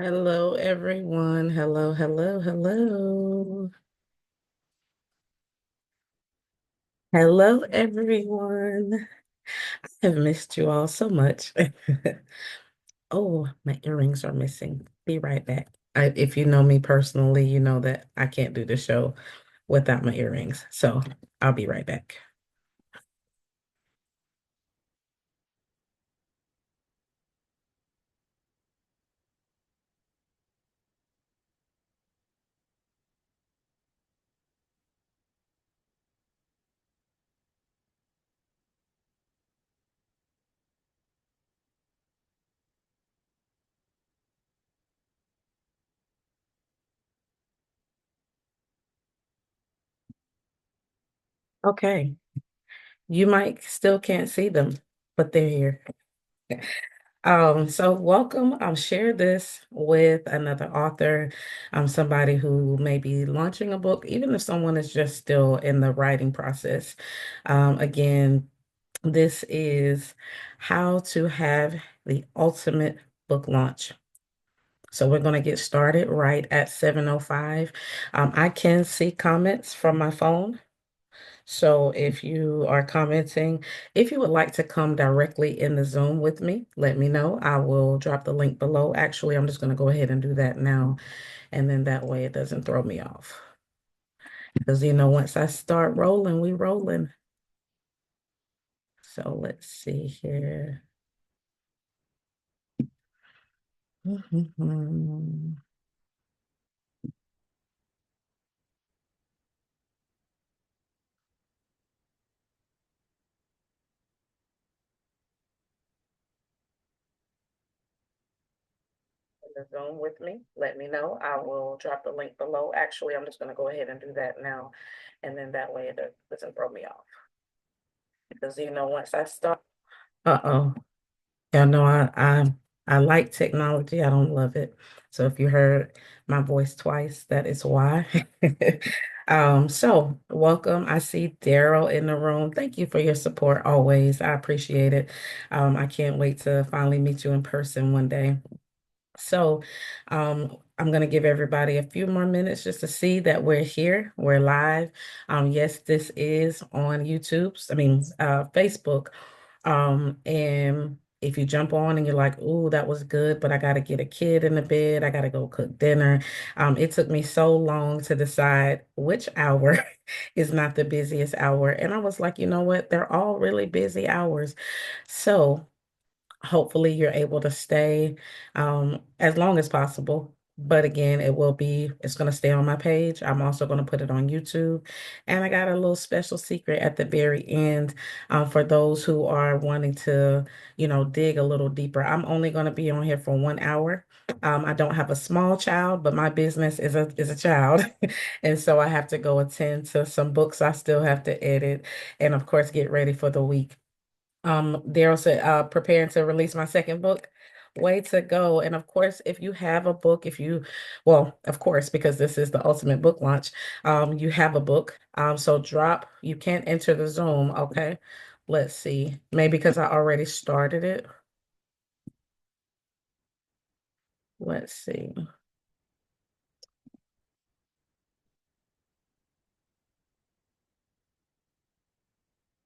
Hello, everyone. Hello, hello, hello. Hello, everyone. I have missed you all so much. Oh, my earrings are missing. Be right back. If you know me personally, you know that I can't do the show without my earrings. So I'll be right back. Okay. You might still can't see them, but they're here. So welcome. I'll share this with another author, somebody who may be launching a book, even if someone is just still in the writing process. Again, this is how to have the ultimate book launch. So we're going to get started right at 7:05. I can see comments from my phone. So if you are commenting, if you would like to come directly in the Zoom with me, let me know. I will drop the link below. Actually, I'm just going to go ahead and do that now. And then that way it doesn't throw me off. Because, once I start rolling, we rolling. So let's see here. Mhm. In the Zoom with me, let me know. I will drop the link below. Actually, I'm just going to go ahead and do that now. And then that way it doesn't throw me off. Because, once I start, uh-oh. Yeah, no, I like technology. I don't love it. So if you heard my voice twice, that is why. So welcome. I see Daryl in the room. Thank you for your support always. I appreciate it. I can't wait to finally meet you in person one day. So, I'm going to give everybody a few more minutes just to see that we're here. We're live. Yes, this is on YouTube, Facebook. And if you jump on and you're like, "Ooh, that was good, but I got to get a kid in the bed. I got to go cook dinner." It took me so long to decide which hour is not the busiest hour. And I was like, you know what? They're all really busy hours. So, hopefully you're able to stay as long as possible. But again, it's going to stay on my page. I'm also going to put it on YouTube. And I got a little special secret at the very end for those who are wanting to, dig a little deeper. I'm only going to be on here for 1 hour. I don't have a small child, but my business is a child. And so I have to go attend to some books I still have to edit and of course get ready for the week. Daryl said, preparing to release my second book. Way to go. And of course, if you have a book, well, of course, because this is the ultimate book launch, you have a book. You can't enter the Zoom. Okay. Let's see. Maybe because I already started it. Let's see.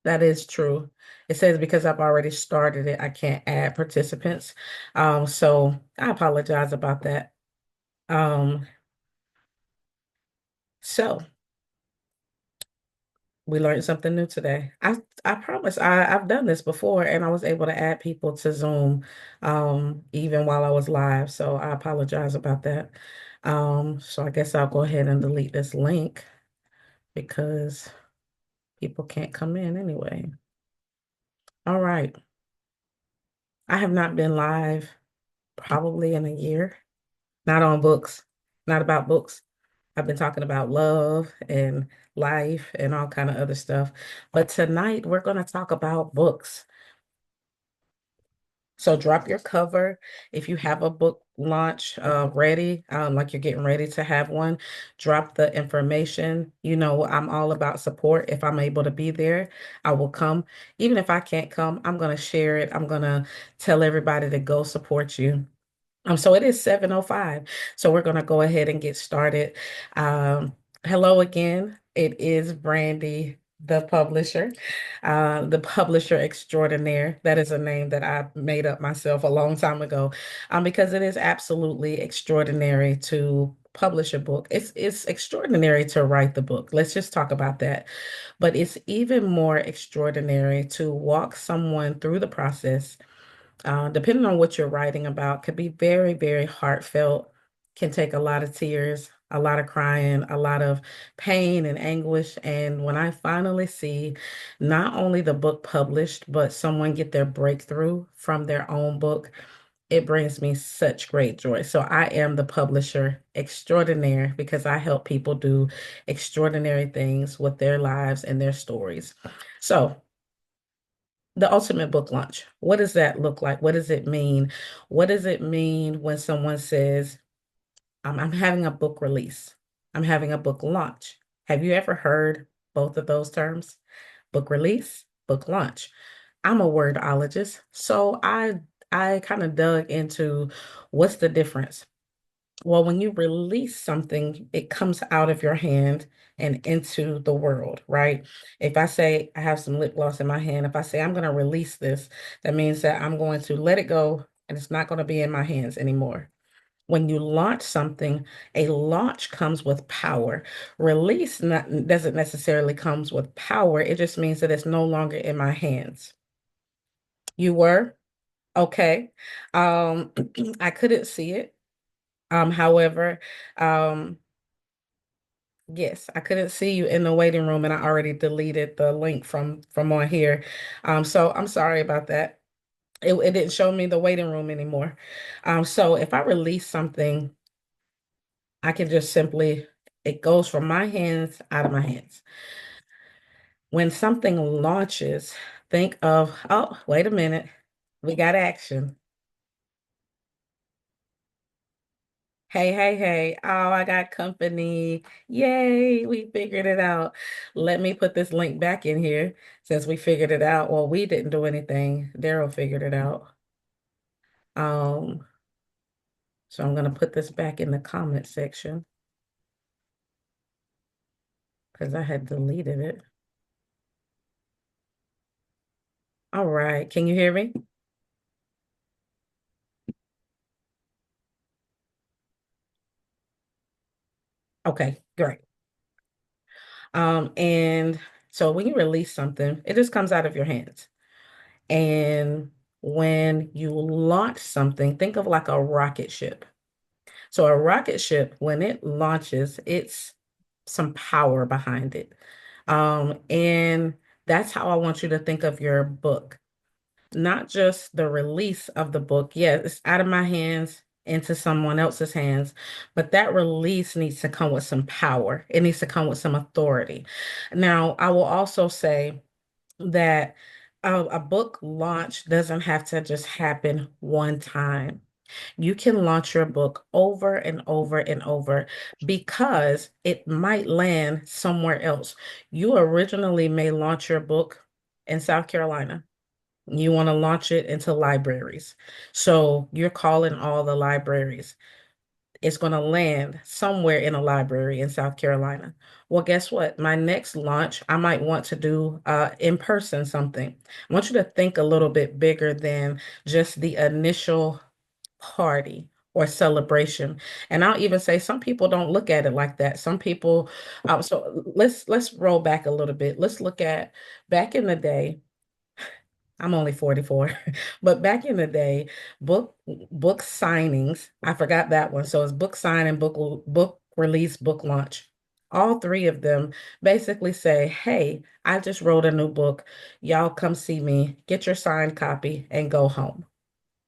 That is true. It says because I've already started it, I can't add participants. So I apologize about that. Um, so we learned something new today. I promise I've done this before and I was able to add people to Zoom even while I was live. So I apologize about that. So I guess I'll go ahead and delete this link because people can't come in anyway. All right. I have not been live probably in a year. Not on books, not about books. I've been talking about love and life and all kind of other stuff. But tonight we're going to talk about books. So drop your cover if you have a book launch ready, like you're getting ready to have one. Drop the information. I'm all about support. If I'm able to be there, I will come. Even if I can't come, I'm going to share it. I'm going to tell everybody to go support you. So it is 7:05. So we're going to go ahead and get started. Um, Hello again. It is Brandy, the publisher extraordinaire. That is a name that I made up myself a long time ago, because it is absolutely extraordinary to publish a book. It's extraordinary to write the book. Let's just talk about that. But it's even more extraordinary to walk someone through the process, depending on what you're writing about, could be very, very heartfelt, can take a lot of tears, a lot of crying, a lot of pain and anguish. And when I finally see not only the book published, but someone get their breakthrough from their own book, it brings me such great joy. So I am the publisher extraordinaire because I help people do extraordinary things with their lives and their stories. So, the ultimate book launch. What does that look like? What does it mean? What does it mean when someone says, I'm having a book release? I'm having a book launch. Have you ever heard both of those terms? Book release, book launch. I'm a wordologist, so I kind of dug into what's the difference. Well, when you release something, it comes out of your hand and into the world, right? If I say I have some lip gloss in my hand, if I say I'm going to release this, that means that I'm going to let it go and it's not going to be in my hands anymore. When you launch something, a launch comes with power. Release doesn't necessarily comes with power. It just means that it's no longer in my hands. You were? Okay. Um, I couldn't see it. However, um, yes, I couldn't see you in the waiting room, and I already deleted the link from on here. So I'm sorry about that. It didn't show me the waiting room anymore. So if I release something, I can just simply, it goes from my hands out of my hands. When something launches, think of, oh, wait a minute, we got action. Hey, hey, hey. Oh, I got company. Yay, we figured it out. Let me put this link back in here since we figured it out. Well, we didn't do anything. Daryl figured it out. Um, so I'm going to put this back in the comment section because I had deleted it. All right. Can you hear me? Okay, great. And so when you release something, it just comes out of your hands. And when you launch something, think of like a rocket ship. So a rocket ship, when it launches, it's some power behind it. And that's how I want you to think of your book. Not just the release of the book. Yeah, it's out of my hands into someone else's hands, but that release needs to come with some power. It needs to come with some authority. Now, I will also say that a book launch doesn't have to just happen one time. You can launch your book over and over and over because it might land somewhere else. You originally may launch your book in South Carolina. You want to launch it into libraries. So you're calling all the libraries. It's going to land somewhere in a library in South Carolina. Well, guess what? My next launch, I might want to do in person something. I want you to think a little bit bigger than just the initial party or celebration. And I'll even say some people don't look at it like that. Some people, so let's roll back a little bit. Let's look at back in the day. I'm only 44, but back in the day, book signings, I forgot that one. So it's book signing, book release, book launch. All three of them basically say, "Hey, I just wrote a new book. Y'all come see me, get your signed copy, and go home."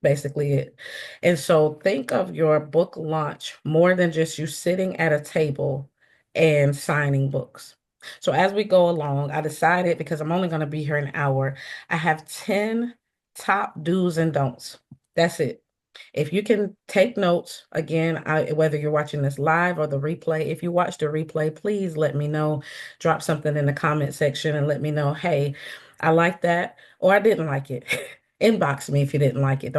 Basically it. And so think of your book launch more than just you sitting at a table and signing books. So as we go along, I decided because I'm only going to be here an hour, I have 10 top do's and don'ts. That's it. If you can take notes, again, whether you're watching this live or the replay, if you watch the replay, please let me know. Drop something in the comment section and let me know, hey, I like that or I didn't like it. Inbox me if you didn't like it.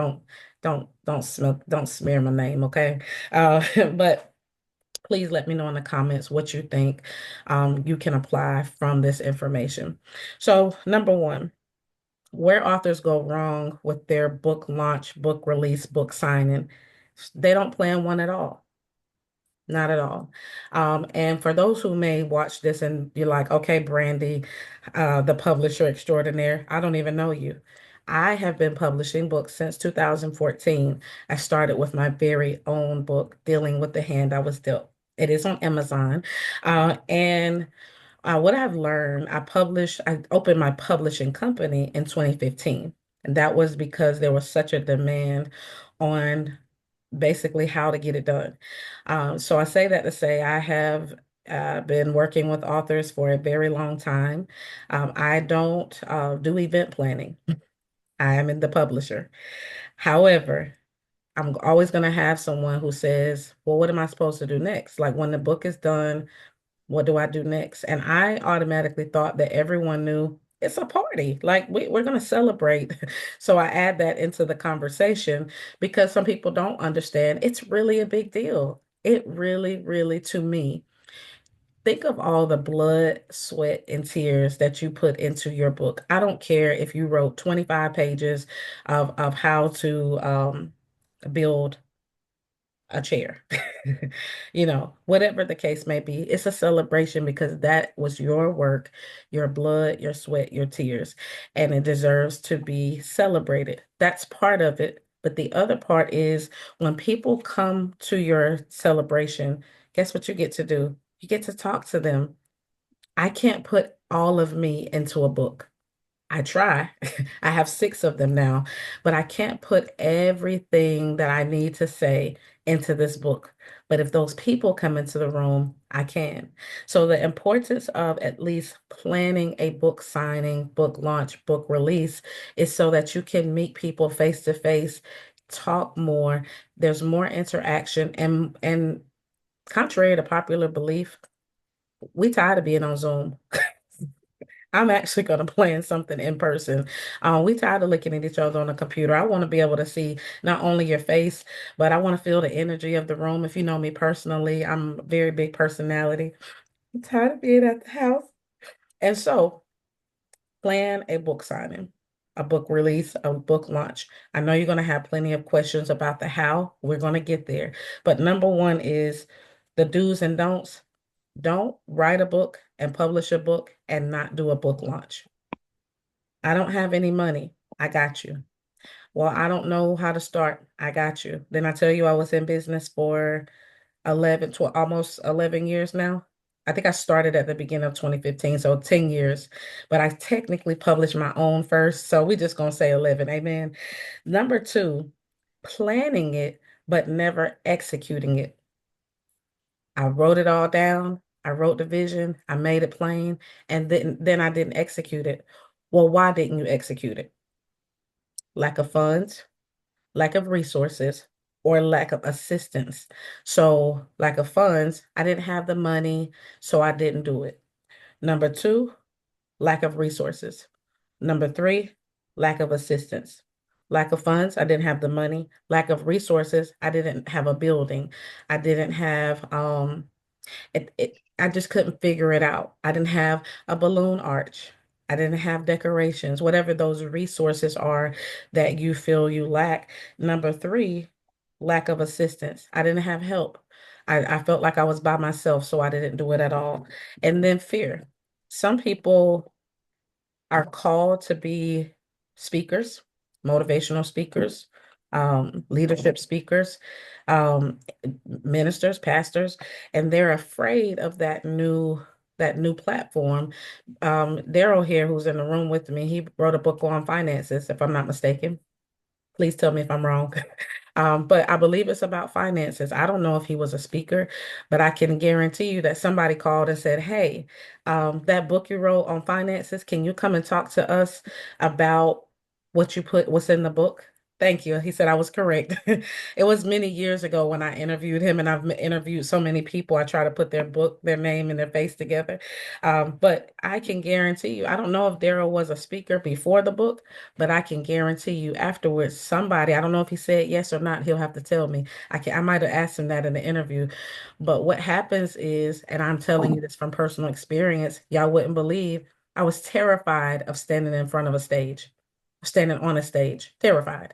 don't smear my name, okay? But please let me know in the comments what you think you can apply from this information. So, number one, where authors go wrong with their book launch, book release, book signing, they don't plan one at all. Not at all. And for those who may watch this and you're like, okay, Brandy, the publisher extraordinaire, I don't even know you. I have been publishing books since 2014. I started with my very own book, Dealing with the Hand I Was Dealt. It is on Amazon. And what I've learned, I opened my publishing company in 2015. And that was because there was such a demand on basically how to get it done. So I say that to say I have been working with authors for a very long time. I don't do event planning. I am in the publisher. However, I'm always going to have someone who says, well, what am I supposed to do next? Like when the book is done, what do I do next? And I automatically thought that everyone knew it's a party. Like we're going to celebrate. So I add that into the conversation because some people don't understand. It's really a big deal. It really, really, to me, think of all the blood, sweat, and tears that you put into your book. I don't care if you wrote 25 pages of how to build a chair. Whatever the case may be, it's a celebration because that was your work, your blood, your sweat, your tears, and it deserves to be celebrated. That's part of it. But the other part is when people come to your celebration, guess what you get to do? You get to talk to them. I can't put all of me into a book. I try. I have six of them now, but I can't put everything that I need to say into this book. But if those people come into the room, I can. So the importance of at least planning a book signing, book launch, book release is so that you can meet people face to face, talk more. There's more interaction, and contrary to popular belief, we tired of being on Zoom. I'm actually going to plan something in person. We tired of looking at each other on a computer. I want to be able to see not only your face, but I want to feel the energy of the room. If you know me personally, I'm a very big personality. I'm tired of being at the house. And so plan a book signing, a book release, a book launch. I know you're going to have plenty of questions about the how. We're going to get there. But number one is the do's and don'ts. Don't write a book and publish a book and not do a book launch. I don't have any money. I got you. Well, I don't know how to start. I got you. Then I tell you I was in business for 11, 12, almost 11 years now. I think I started at the beginning of 2015, so 10 years, but I technically published my own first. So we just gonna say 11. Amen. Number two, planning it, but never executing it. I wrote it all down. I wrote the vision. I made it plain, and then I didn't execute it. Well, why didn't you execute it? Lack of funds, lack of resources, or lack of assistance. So, lack of funds, I didn't have the money, so I didn't do it. Number two, lack of resources. Number three, lack of assistance. Lack of funds, I didn't have the money. Lack of resources, I didn't have a building. I didn't have I just couldn't figure it out. I didn't have a balloon arch. I didn't have decorations, whatever those resources are that you feel you lack. Number three, lack of assistance. I didn't have help. I felt like I was by myself, so I didn't do it at all. And then fear. Some people are called to be speakers, motivational speakers, leadership speakers, um, ministers, pastors, and they're afraid of that new platform. Daryl here, who's in the room with me, he wrote a book on finances, if I'm not mistaken. Please tell me if I'm wrong. But I believe it's about finances. I don't know if he was a speaker, but I can guarantee you that somebody called and said, hey, that book you wrote on finances, can you come and talk to us about what's in the book? Thank you. He said I was correct. It was many years ago when I interviewed him, and I've interviewed so many people. I try to put their book, their name, and their face together. But I can guarantee you, I don't know if Daryl was a speaker before the book, but I can guarantee you afterwards, somebody, I don't know if he said yes or not, he'll have to tell me. I might have asked him that in the interview. But what happens is, and I'm telling you this from personal experience, y'all wouldn't believe, I was terrified of standing in front of a stage, standing on a stage, terrified.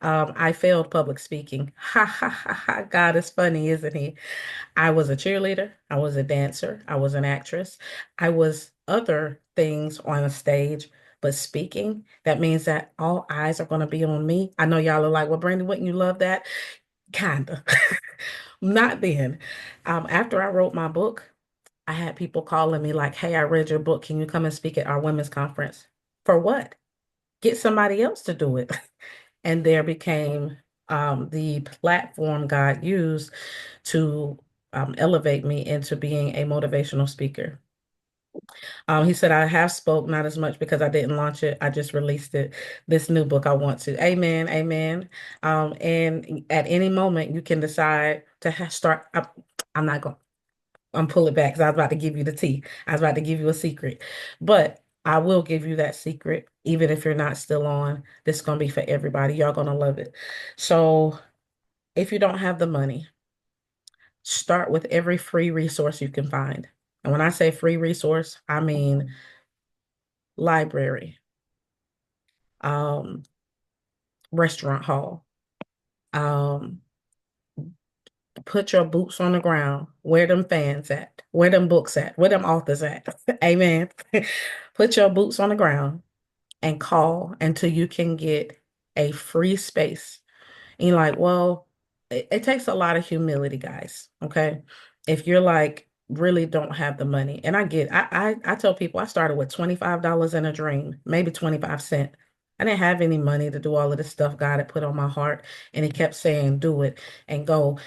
I failed public speaking. Ha ha ha ha. God is funny, isn't he? I was a cheerleader. I was a dancer. I was an actress. I was other things on a stage, but speaking, that means that all eyes are going to be on me. I know y'all are like, well, Brandy, wouldn't you love that? Kinda. Not then. After I wrote my book, I had people calling me like, hey, I read your book. Can you come and speak at our women's conference? For what? Get somebody else to do it. And there became the platform God used to elevate me into being a motivational speaker. He said, I have spoke, not as much because I didn't launch it. I just released it. This new book I want to. Amen. Amen. And at any moment, you can decide to start. I'm not going, I'm pull it back because I was about to give you the tea. I was about to give you a secret. But I will give you that secret, even if you're not still on. This is going to be for everybody. Y'all going to love it. So if you don't have the money, start with every free resource you can find. And when I say free resource, I mean library, um, restaurant hall, um, put your boots on the ground. Where them fans at? Where them books at? Where them authors at? Amen. Put your boots on the ground and call until you can get a free space. And you're like, well, it takes a lot of humility, guys. Okay. If you're like, really don't have the money. And I get, I tell people I started with $25 in a dream, maybe 25 cents. I didn't have any money to do all of this stuff God had put on my heart. And he kept saying, do it and go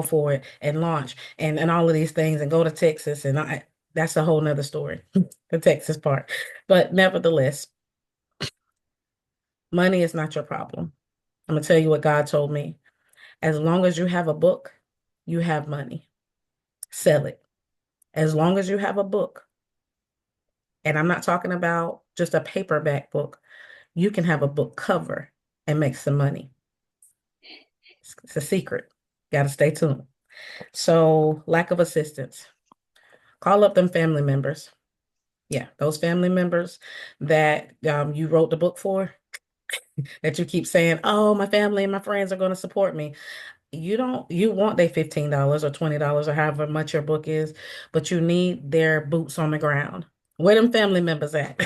for it and launch and all of these things and go to Texas. And that's a whole nother story, the Texas part. But nevertheless, money is not your problem. I'm gonna tell you what God told me. As long as you have a book, you have money. Sell it. As long as you have a book, and I'm not talking about just a paperback book, you can have a book cover and make some money. It's a secret. Got to stay tuned. So, lack of assistance. Call up them family members. Yeah, those family members that you wrote the book for, that you keep saying, oh, my family and my friends are going to support me. You want their $15 or $20 or however much your book is, but you need their boots on the ground. Where them family members at?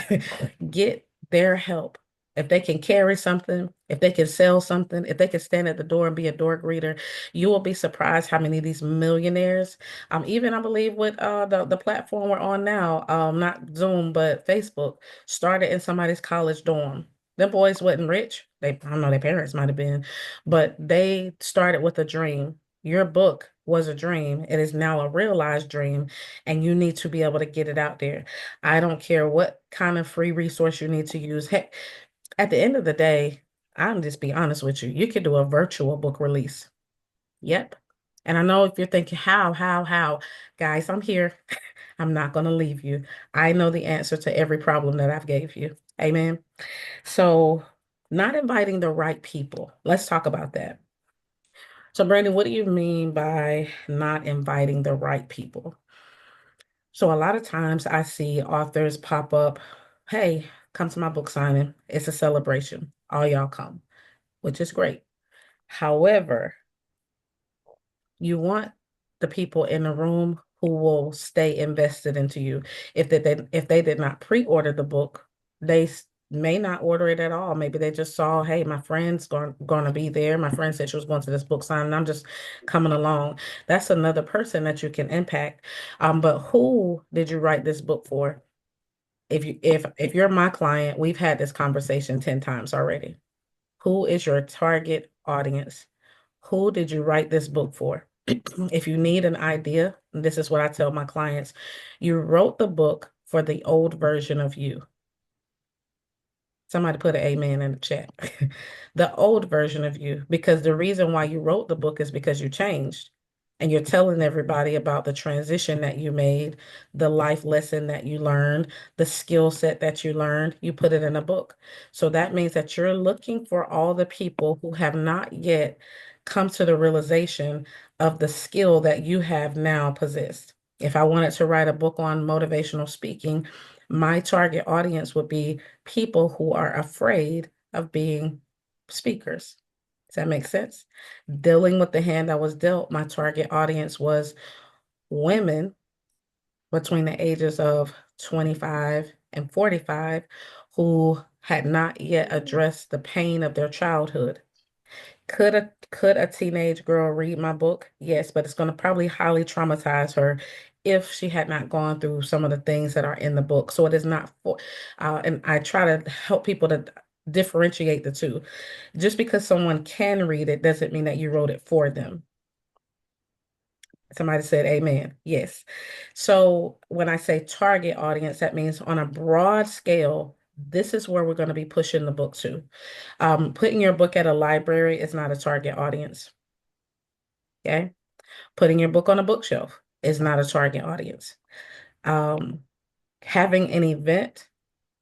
Get their help. If they can carry something, if they can sell something, if they can stand at the door and be a door greeter, you will be surprised how many of these millionaires, even I believe with the platform we're on now, not Zoom, but Facebook, started in somebody's college dorm. Them boys wasn't rich. I don't know, their parents might have been, but they started with a dream. Your book was a dream. It is now a realized dream, and you need to be able to get it out there. I don't care what kind of free resource you need to use. Heck, at the end of the day, I'm just be honest with you. You could do a virtual book release. Yep. And I know if you're thinking, how? Guys, I'm here. I'm not going to leave you. I know the answer to every problem that I've gave you. Amen. So, not inviting the right people. Let's talk about that. So, Brandon, what do you mean by not inviting the right people? So, a lot of times I see authors pop up, hey, come to my book signing. It's a celebration. All y'all come, which is great. However, you want the people in the room who will stay invested into you. If they did not pre-order the book, they may not order it at all. Maybe they just saw, hey, my friend's going to be there. My friend said she was going to this book sign, and I'm just coming along. That's another person that you can impact. But who did you write this book for? If you're my client, we've had this conversation 10 times already. Who is your target audience? Who did you write this book for? If you need an idea, this is what I tell my clients. You wrote the book for the old version of you. Somebody put an amen in the chat. The old version of you, because the reason why you wrote the book is because you changed. And you're telling everybody about the transition that you made, the life lesson that you learned, the skill set that you learned. You put it in a book. So that means that you're looking for all the people who have not yet come to the realization of the skill that you have now possessed. If I wanted to write a book on motivational speaking, my target audience would be people who are afraid of being speakers. Does that make sense? Dealing with the hand I was dealt, my target audience was women between the ages of 25 and 45 who had not yet addressed the pain of their childhood. Could a teenage girl read my book? Yes, but it's going to probably highly traumatize her if she had not gone through some of the things that are in the book. So it is not for, and I try to help people to differentiate the two. Just because someone can read it doesn't mean that you wrote it for them. Somebody said amen. Yes. So when I say target audience, that means on a broad scale, this is where we're going to be pushing the book to. Putting your book at a library is not a target audience. Okay. Putting your book on a bookshelf is not a target audience. Um, Having an event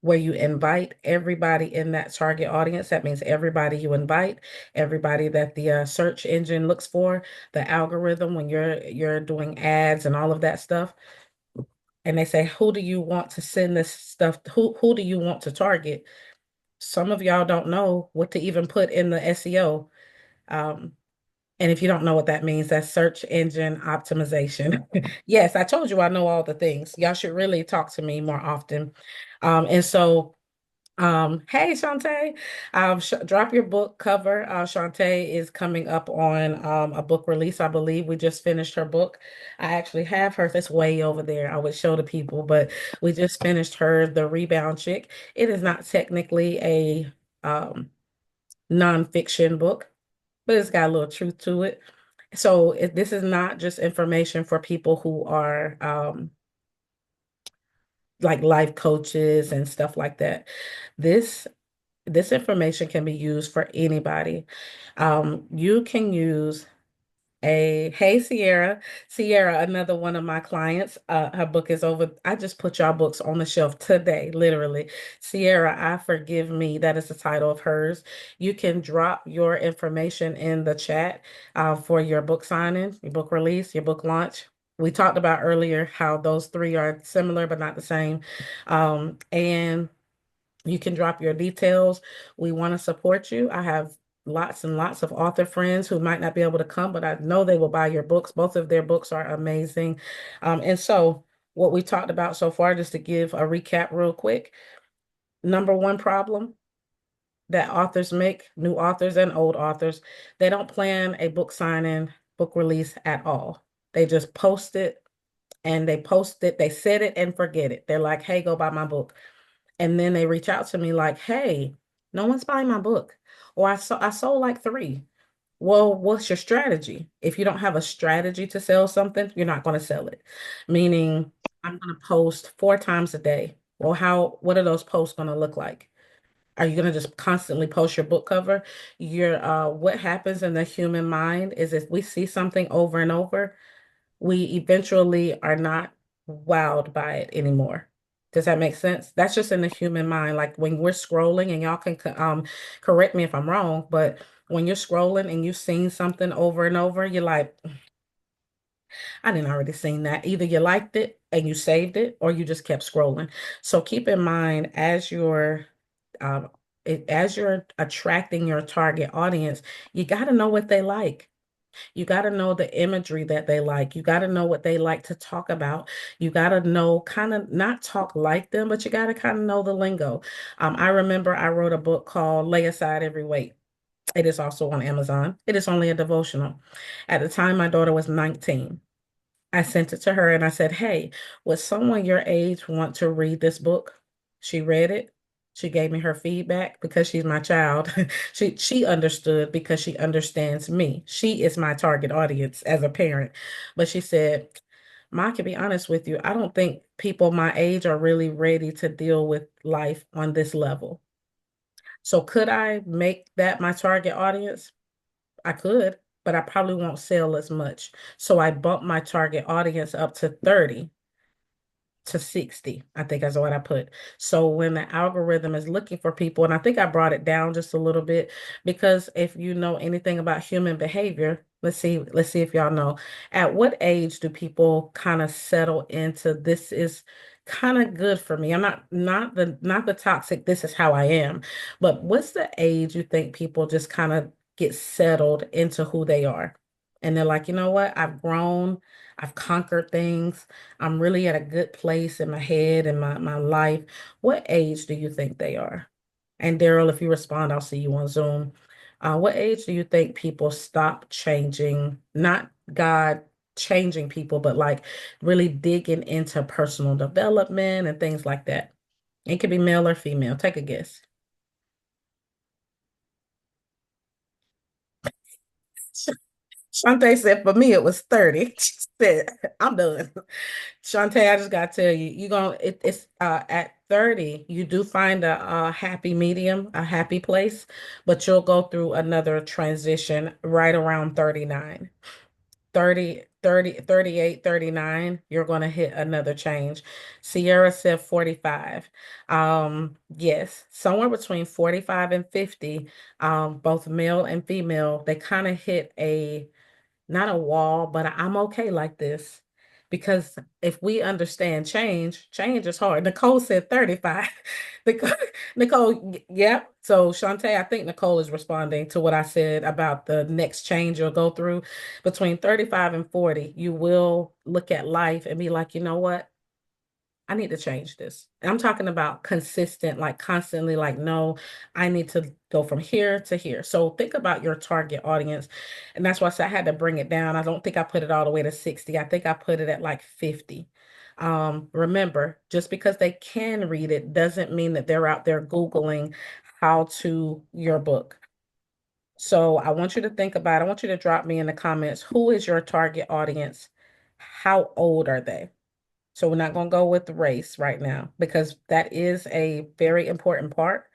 where you invite everybody in that target audience, that means everybody you invite, everybody that the search engine looks for, the algorithm when you're doing ads and all of that stuff. And they say, who do you want to send this stuff? Who do you want to target? Some of y'all don't know what to even put in the SEO. Um, And if you don't know what that means, that's search engine optimization. Yes, I told you I know all the things. Y'all should really talk to me more often. Hey, Shantae, drop your book cover. Shantae is coming up on a book release, I believe. We just finished her book. I actually have her. That's way over there. I would show the people, but we just finished her, The Rebound Chick. It is not technically a nonfiction book, but it's got a little truth to it. So this is not just information for people who are like life coaches and stuff like that. This this information can be used for anybody. You can use a Hey Sierra. Sierra, another one of my clients. Her book is over. I just put y'all books on the shelf today, literally. Sierra, I Forgive Me. That is the title of hers. You can drop your information in the chat for your book signing, your book release, your book launch. We talked about earlier how those three are similar but not the same. And you can drop your details. We want to support you. I have lots and lots of author friends who might not be able to come, but I know they will buy your books. Both of their books are amazing. And so, what we talked about so far, just to give a recap real quick, number one problem that authors make, new authors and old authors, they don't plan a book signing, book release at all. They just post it and they post it, they set it and forget it. They're like, hey, go buy my book. And then they reach out to me like, hey, no one's buying my book. Or I sold like three. Well, what's your strategy? If you don't have a strategy to sell something, you're not going to sell it. Meaning, I'm going to post 4 times a day. Well, what are those posts going to look like? Are you going to just constantly post your book cover? What happens in the human mind is if we see something over and over, we eventually are not wowed by it anymore. Does that make sense? That's just in the human mind. Like when we're scrolling, and y'all can correct me if I'm wrong, but when you're scrolling and you've seen something over and over, you're like, I didn't already seen that. Either you liked it and you saved it, or you just kept scrolling. So keep in mind um, as you're attracting your target audience, you got to know what they like. You got to know the imagery that they like. You got to know what they like to talk about. You got to know, kind of not talk like them, but you got to kind of know the lingo. I remember I wrote a book called Lay Aside Every Weight. It is also on Amazon. It is only a devotional. At the time, my daughter was 19. I sent it to her and I said, hey, would someone your age want to read this book? She read it. She gave me her feedback because she's my child. She understood because she understands me. She is my target audience as a parent. But she said, Ma, I can be honest with you. I don't think people my age are really ready to deal with life on this level. So could I make that my target audience? I could, but I probably won't sell as much. So I bumped my target audience up to 30 to 60, I think is what I put. So when the algorithm is looking for people, and I think I brought it down just a little bit because if you know anything about human behavior, let's see if y'all know, at what age do people kind of settle into this is kind of good for me. I'm not the toxic, this is how I am, but what's the age you think people just kind of get settled into who they are? And they're like, you know what? I've grown, I've conquered things. I'm really at a good place in my head and my life. What age do you think they are? And Daryl, if you respond, I'll see you on Zoom. What age do you think people stop changing? Not God changing people, but like really digging into personal development and things like that. It could be male or female. Take a guess. Shantae said for me it was 30. She said, I'm done. Shantae, I just gotta tell you, it's at 30, you do find a happy medium, a happy place, but you'll go through another transition right around 39. 38, 39, you're gonna hit another change. Sierra said 45. Yes, somewhere between 45 and 50, both male and female, they kind of hit a not a wall, but I'm okay like this. Because if we understand change, change is hard. Nicole said 35. Nicole, yeah. So Shantae, I think Nicole is responding to what I said about the next change you'll go through. Between 35 and 40, you will look at life and be like, you know what? I need to change this. And I'm talking about consistent, like constantly, like, no, I need to go from here to here. So think about your target audience. And that's why I said I had to bring it down. I don't think I put it all the way to 60. I think I put it at like 50. Remember, just because they can read it doesn't mean that they're out there Googling how to your book. So I want you to think about, I want you to drop me in the comments, who is your target audience? How old are they? So we're not going to go with the race right now because that is a very important part.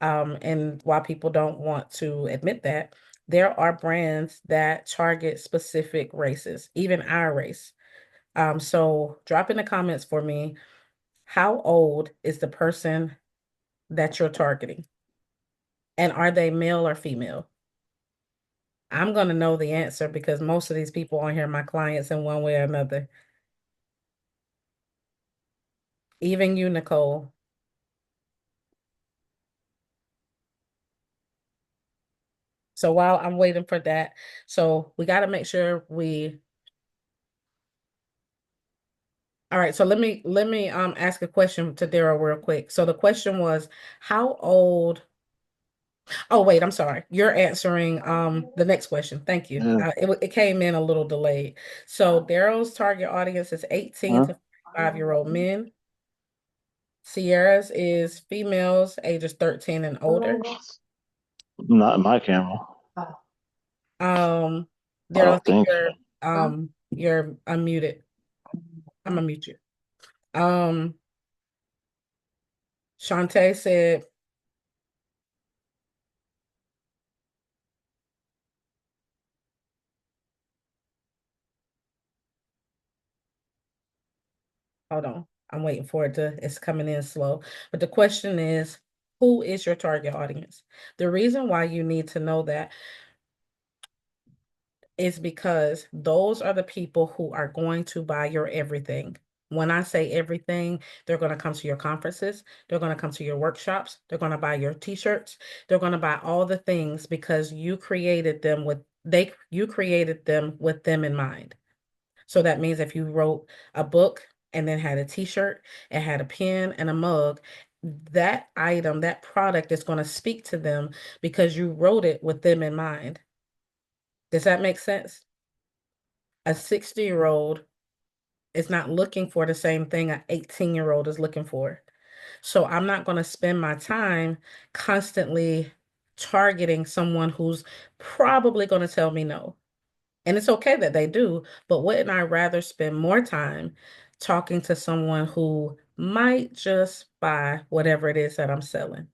And while people don't want to admit that, there are brands that target specific races, even our race. So drop in the comments for me, how old is the person that you're targeting? And are they male or female? I'm going to know the answer because most of these people on here are my clients in one way or another. Even you, Nicole. So while I'm waiting for that, so we got to make sure we. All right, so let me ask a question to Daryl real quick. So the question was, how old? Oh wait, I'm sorry. You're answering the next question. Thank you. Yeah. It came in a little delayed. So Daryl's target audience is 18 Huh? to 45-year-old men. Sierra's is females ages 13 and older. Not in my camera. Um, I Daryl, I don't think think so. you're unmuted. I'm gonna mute you. Um, Shantae said, hold on, I'm waiting for it to, it's coming in slow. But the question is, who is your target audience? The reason why you need to know that is because those are the people who are going to buy your everything. When I say everything, they're going to come to your conferences, they're going to come to your workshops, they're going to buy your t-shirts, they're going to buy all the things because you created them with them in mind. So that means if you wrote a book and then had a t-shirt and had a pen and a mug, that item, that product is going to speak to them because you wrote it with them in mind. Does that make sense? A 60-year-old is not looking for the same thing an 18-year-old is looking for. So I'm not going to spend my time constantly targeting someone who's probably going to tell me no. And it's okay that they do, but wouldn't I rather spend more time talking to someone who might just buy whatever it is that I'm selling?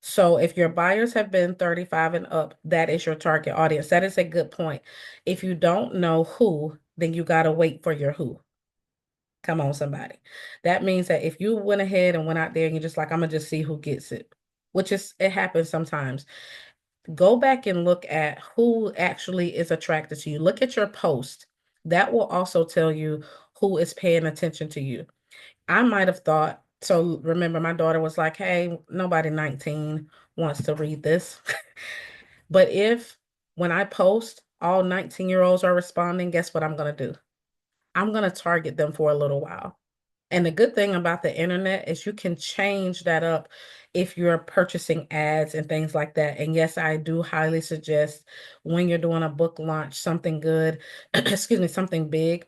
So if your buyers have been 35 and up, that is your target audience. That is a good point. If you don't know who, then you got to wait for your who. Come on, somebody. That means that if you went ahead and went out there and you're just like, I'm gonna just see who gets it, which is it happens sometimes. Go back and look at who actually is attracted to you. Look at your post. That will also tell you who is paying attention to you. I might have thought, so remember, my daughter was like, hey, nobody 19 wants to read this. But if when I post, all 19-year-olds are responding, guess what I'm going to do? I'm going to target them for a little while. And the good thing about the internet is you can change that up if you're purchasing ads and things like that. And yes, I do highly suggest when you're doing a book launch, something good, excuse me, something big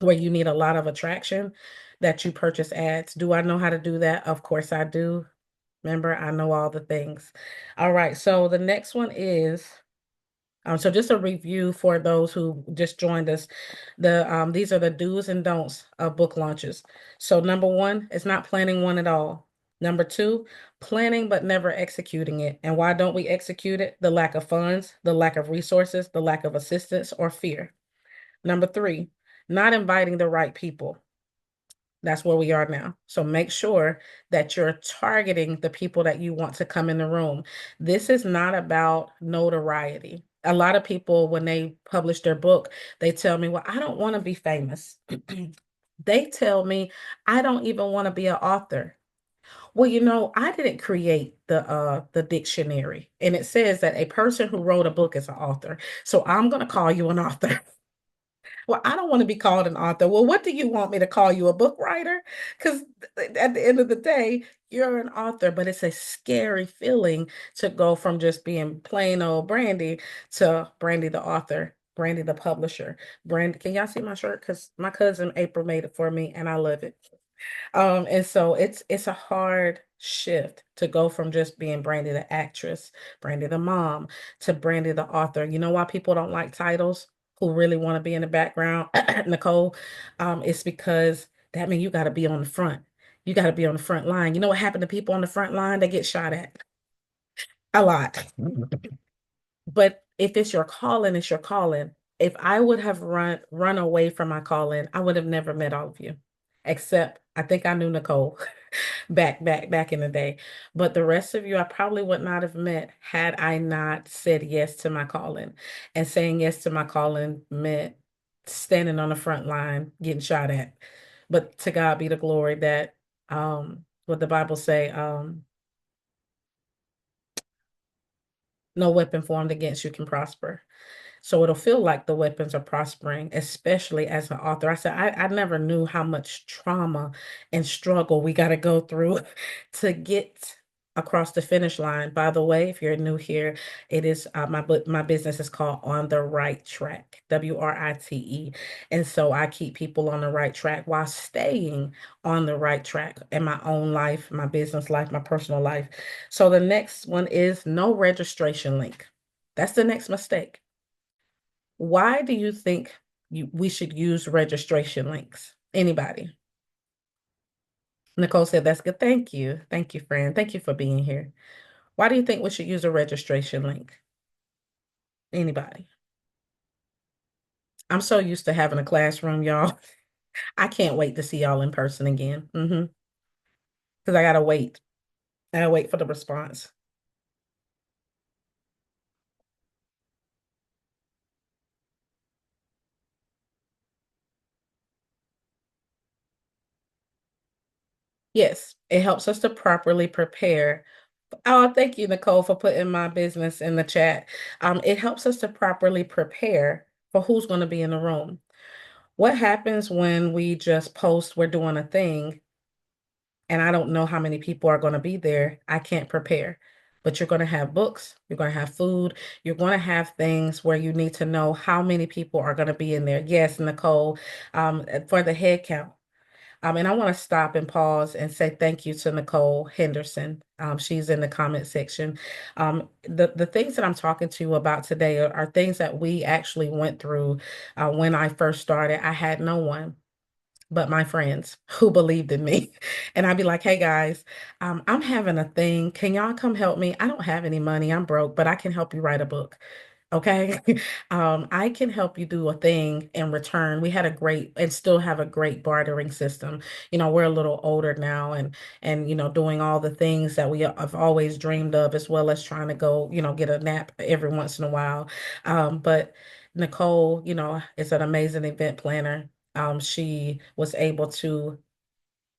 where you need a lot of attraction, that you purchase ads. Do I know how to do that? Of course I do. Remember, I know all the things. All right, so the next one is so just a review for those who just joined us. These are the do's and don'ts of book launches. So number one is not planning one at all. Number two, planning but never executing it. And why don't we execute it? The lack of funds, the lack of resources, the lack of assistance, or fear. Number three, not inviting the right people. That's where we are now. So make sure that you're targeting the people that you want to come in the room. This is not about notoriety. A lot of people, when they publish their book, they tell me, well, I don't want to be famous. They tell me, I don't even want to be an author. Well, I didn't create the dictionary, and it says that a person who wrote a book is an author. So I'm going to call you an author. Well, I don't want to be called an author. Well, what do you want me to call you, a book writer? Because at the end of the day, you're an author, but it's a scary feeling to go from just being plain old Brandy to Brandy the author, Brandy the publisher. Brandy, can y'all see my shirt? Because my cousin April made it for me and I love it. And so it's a hard shift to go from just being Brandy the actress, Brandy the mom, to Brandy the author. You know why people don't like titles? Who really want to be in the background, Nicole? It's because that means you got to be on the front. You got to be on the front line. You know what happened to people on the front line? They get shot at a lot. But if it's your calling, it's your calling. If I would have run away from my calling, I would have never met all of you. Except I think I knew Nicole back in the day. But the rest of you I probably would not have met had I not said yes to my calling. And saying yes to my calling meant standing on the front line, getting shot at. But to God be the glory that what the Bible say, no weapon formed against you can prosper. So it'll feel like the weapons are prospering, especially as an author. I said, I never knew how much trauma and struggle we got to go through to get across the finish line. By the way, if you're new here, it is my business is called On the Right Track, WRITE. And so I keep people on the right track while staying on the right track in my own life, my business life, my personal life. So the next one is no registration link. That's the next mistake. Why do you think we should use registration links? Anybody? Nicole said, that's good. Thank you. Thank you, friend. Thank you for being here. Why do you think we should use a registration link? Anybody? I'm so used to having a classroom, y'all. I can't wait to see y'all in person again. Because I gotta wait. I gotta wait for the response. Yes, it helps us to properly prepare. Oh, thank you, Nicole, for putting my business in the chat. It helps us to properly prepare for who's going to be in the room. What happens when we just post we're doing a thing and I don't know how many people are going to be there? I can't prepare. But you're going to have books, you're going to have food, you're going to have things where you need to know how many people are going to be in there. Yes, Nicole, for the head count. And I want to stop and pause and say thank you to Nicole Henderson. She's in the comment section. The things that I'm talking to you about today are things that we actually went through when I first started. I had no one. but my friends who believed in me. And I'd be like, hey guys, I'm having a thing. Can y'all come help me? I don't have any money. I'm broke, but I can help you write a book. Okay. I can help you do a thing in return. We had a great and still have a great bartering system. We're a little older now and doing all the things that we have always dreamed of, as well as trying to go, get a nap every once in a while. But Nicole, is an amazing event planner. She was able to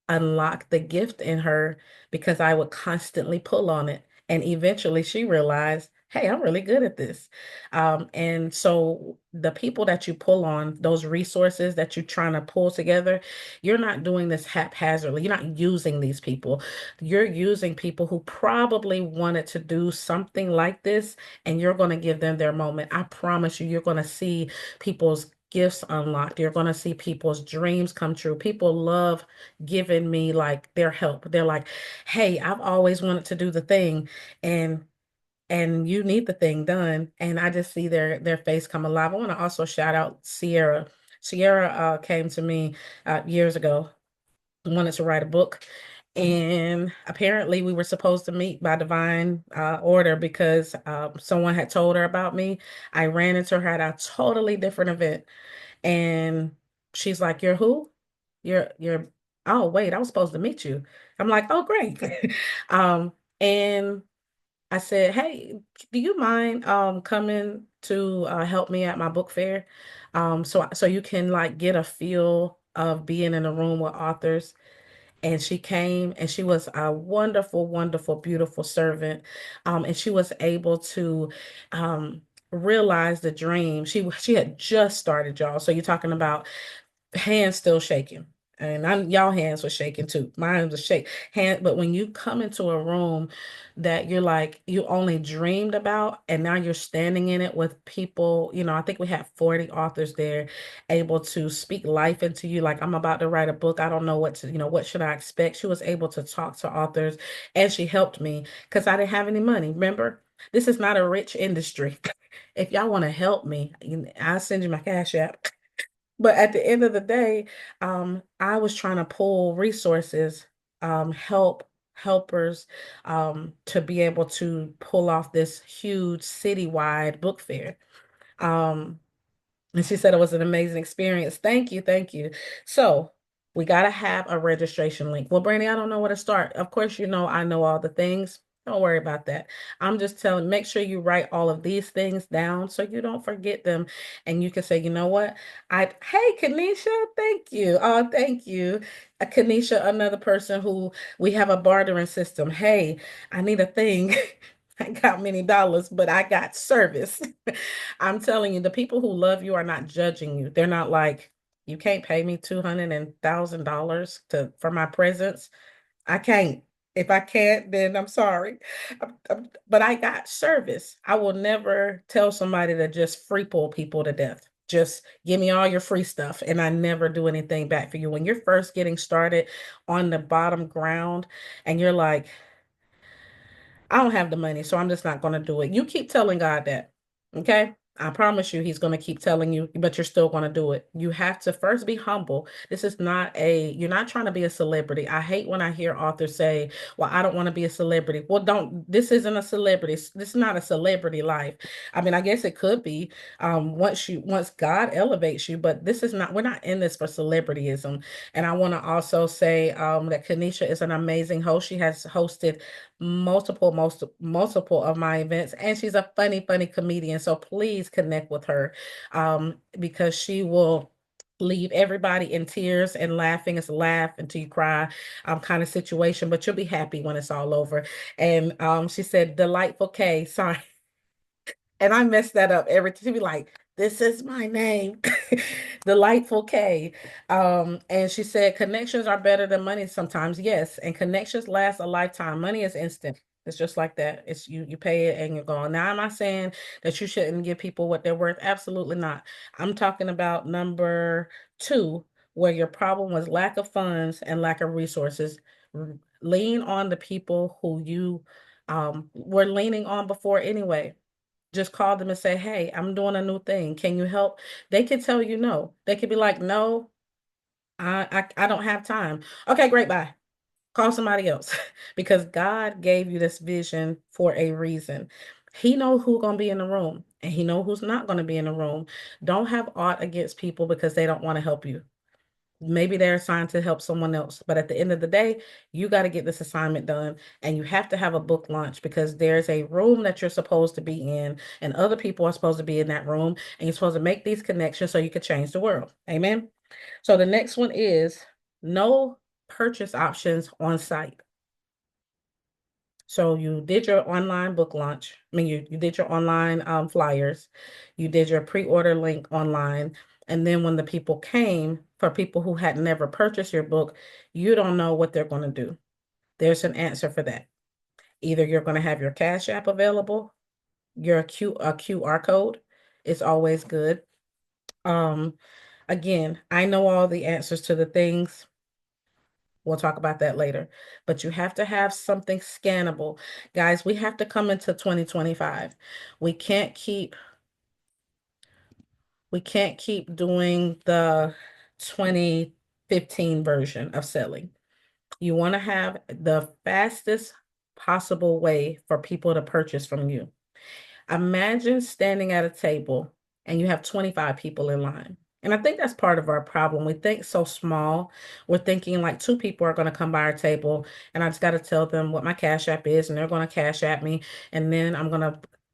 unlock the gift in her because I would constantly pull on it. And eventually she realized, hey, I'm really good at this. And so the people that you pull on, those resources that you're trying to pull together, you're not doing this haphazardly. You're not using these people. You're using people who probably wanted to do something like this, and you're going to give them their moment. I promise you, you're going to see people's gifts unlocked. You're going to see people's dreams come true. People love giving me like their help. They're like, "Hey, I've always wanted to do the thing and you need the thing done." And I just see their face come alive. I want to also shout out Sierra. Sierra came to me years ago, wanted to write a book. And apparently, we were supposed to meet by divine order because someone had told her about me. I ran into her at a totally different event, and she's like, "You're who? You're oh wait, I was supposed to meet you." I'm like, "Oh great." Um and I said, "Hey, do you mind coming to help me at my book fair? So you can like get a feel of being in a room with authors." And she came and she was a wonderful, wonderful, beautiful servant. And she was able to realize the dream. She had just started, y'all. So you're talking about hands still shaking. And y'all hands were shaking too. Mine was shake hand. But when you come into a room that you're like you only dreamed about, and now you're standing in it with people, I think we had 40 authors there, able to speak life into you. Like, I'm about to write a book. I don't know what to, what should I expect? She was able to talk to authors, and she helped me because I didn't have any money. Remember, this is not a rich industry. If y'all want to help me, I'll send you my cash app. But at the end of the day, I was trying to pull resources, helpers, to be able to pull off this huge citywide book fair. Um, and she said it was an amazing experience. Thank you, thank you. So we got to have a registration link. Well, Brandy, I don't know where to start. Of course, I know all the things. Don't worry about that. I'm just telling, make sure you write all of these things down so you don't forget them. And you can say, you know what? Hey, Kanisha, thank you. Oh, thank you. Kanisha, another person who we have a bartering system. Hey, I need a thing. I got many dollars, but I got service. I'm telling you, the people who love you are not judging you. They're not like, you can't pay me $200,000 to for my presence. I can't. If I can't, then I'm sorry. But I got service. I will never tell somebody to just free pull people to death. Just give me all your free stuff, and I never do anything back for you. When you're first getting started on the bottom ground, and you're like, I don't have the money, so I'm just not going to do it. You keep telling God that. Okay? I promise you, he's going to keep telling you, but you're still going to do it. You have to first be humble. You're not trying to be a celebrity. I hate when I hear authors say, well, I don't want to be a celebrity. Well, this isn't a celebrity. This is not a celebrity life. I mean, I guess it could be, once God elevates you, but we're not in this for celebrityism. And I want to also say, that Kanisha is an amazing host. She has hosted multiple of my events, and she's a funny comedian, so please connect with her, because she will leave everybody in tears and laughing. It's a laugh until you cry, kind of situation, but you'll be happy when it's all over. And she said delightful K, sorry, and I messed that up every time. She'd be like, this is my name. Delightful K. And she said connections are better than money sometimes. Yes. And connections last a lifetime. Money is instant. It's just like that. It's you pay it and you're gone. Now, I'm not saying that you shouldn't give people what they're worth. Absolutely not. I'm talking about number two, where your problem was lack of funds and lack of resources. Lean on the people who you were leaning on before anyway. Just call them and say, hey, I'm doing a new thing. Can you help? They can tell you no. They could be like, no, I don't have time. Okay, great, bye. Call somebody else because God gave you this vision for a reason. He know who's gonna be in the room and he know who's not gonna be in the room. Don't have aught against people because they don't want to help you. Maybe they're assigned to help someone else, but at the end of the day, you got to get this assignment done and you have to have a book launch because there's a room that you're supposed to be in and other people are supposed to be in that room and you're supposed to make these connections so you can change the world. Amen. So the next one is no purchase options on site. So you did your online book launch. I mean, you did your online flyers, you did your pre-order link online, and then when the people came, for people who had never purchased your book, you don't know what they're going to do. There's an answer for that. Either you're going to have your Cash App available, a QR code is always good. Um, Again, I know all the answers to the things. We'll talk about that later. But you have to have something scannable. Guys, we have to come into 2025. We can't keep we can't keep doing the 2015 version of selling. You want to have the fastest possible way for people to purchase from you. Imagine standing at a table and you have 25 people in line. And I think that's part of our problem. We think so small. We're thinking like two people are going to come by our table and I just got to tell them what my Cash App is and they're going to Cash App me. And then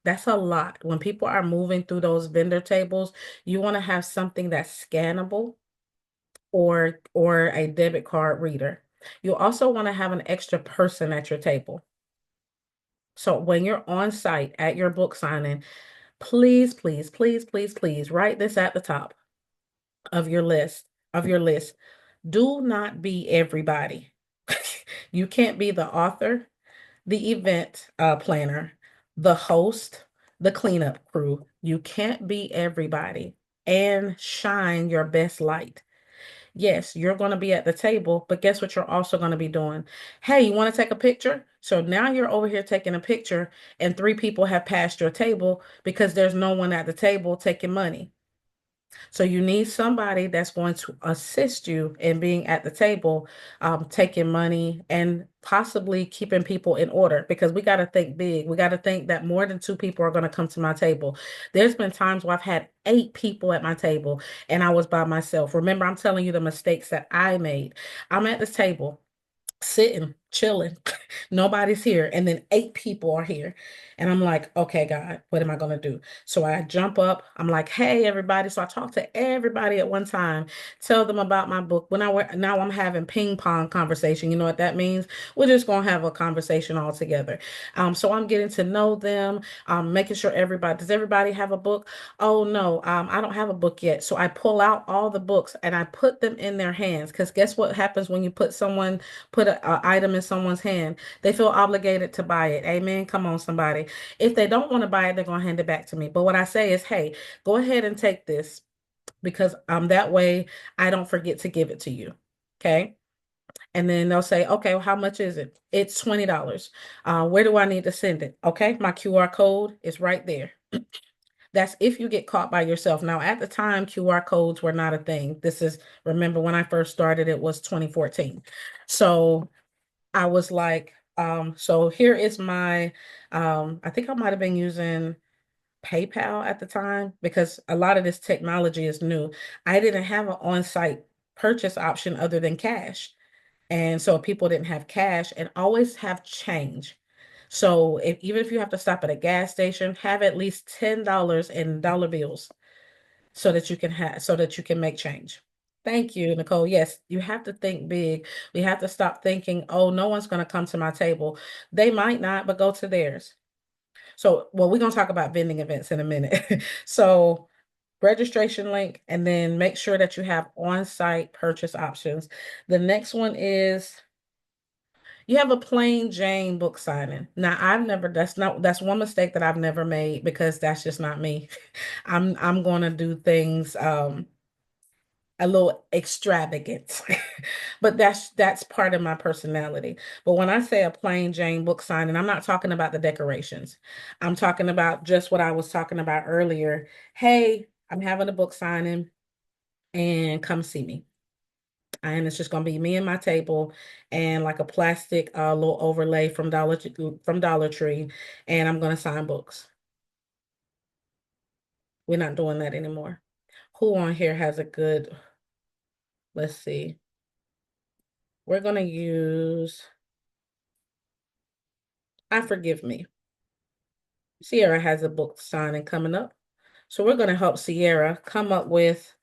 that's a lot. When people are moving through those vendor tables, you want to have something that's scannable or a debit card reader. You also want to have an extra person at your table. So when you're on site at your book signing, please, please, please, please, please write this at the top of your list. Do not be everybody. You can't be the author, the event planner, the host, the cleanup crew. You can't be everybody and shine your best light. Yes, you're going to be at the table, but guess what you're also going to be doing? Hey, you want to take a picture? So now you're over here taking a picture, and three people have passed your table because there's no one at the table taking money. So you need somebody that's going to assist you in being at the table, taking money and possibly keeping people in order because we got to think big. We got to think that more than two people are going to come to my table. There's been times where I've had 8 people at my table and I was by myself. Remember, I'm telling you the mistakes that I made. I'm at this table sitting, chilling. Nobody's here. And then 8 people are here. And I'm like, okay, God, what am I going to do? So I jump up. I'm like, hey, everybody. So I talk to everybody at one time, tell them about my book. Now I'm having ping pong conversation. You know what that means? We're just going to have a conversation all together. So I'm getting to know them, making sure does everybody have a book? Oh, no, I don't have a book yet. So I pull out all the books and I put them in their hands. Because guess what happens when you put a item in someone's hand? They feel obligated to buy it. Amen. Come on, somebody. If they don't want to buy it, they're going to hand it back to me. But what I say is, hey, go ahead and take this because that way I don't forget to give it to you. Okay. And then they'll say, okay, well, how much is it? It's $20. Where do I need to send it? Okay. My QR code is right there. That's if you get caught by yourself. Now, at the time, QR codes were not a thing. Remember when I first started, it was 2014. So I was like, so here is my, I think I might have been using PayPal at the time because a lot of this technology is new. I didn't have an on-site purchase option other than cash. And so people didn't have cash and always have change. So even if you have to stop at a gas station, have at least $10 in dollar bills so that you can make change. Thank you, Nicole. Yes, you have to think big. We have to stop thinking, oh, no one's going to come to my table. They might not, but go to theirs. So, well, we're going to talk about vending events in a minute. So, registration link, and then make sure that you have on-site purchase options. The next one is you have a plain Jane book signing. Now, that's one mistake that I've never made because that's just not me. I'm going to do things a little extravagant. But that's part of my personality. But when I say a plain Jane book signing, I'm not talking about the decorations. I'm talking about just what I was talking about earlier. Hey, I'm having a book signing and come see me. And it's just gonna be me and my table and like a plastic little overlay from Dollar Tree, and I'm gonna sign books. We're not doing that anymore. Who on here has a good, let's see. We're gonna use I Forgive Me. Sierra has a book signing coming up. So we're gonna help Sierra come up with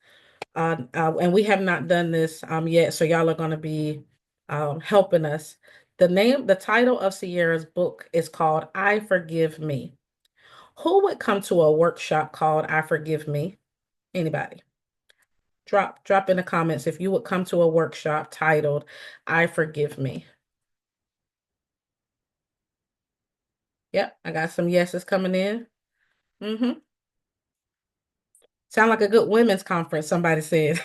and we have not done this yet, so y'all are gonna be helping us. The title of Sierra's book is called I Forgive Me. Who would come to a workshop called I Forgive Me? Anybody? Drop in the comments if you would come to a workshop titled I Forgive Me. Yep, I got some yeses coming in. Mm-hmm. Sound like a good women's conference, somebody said.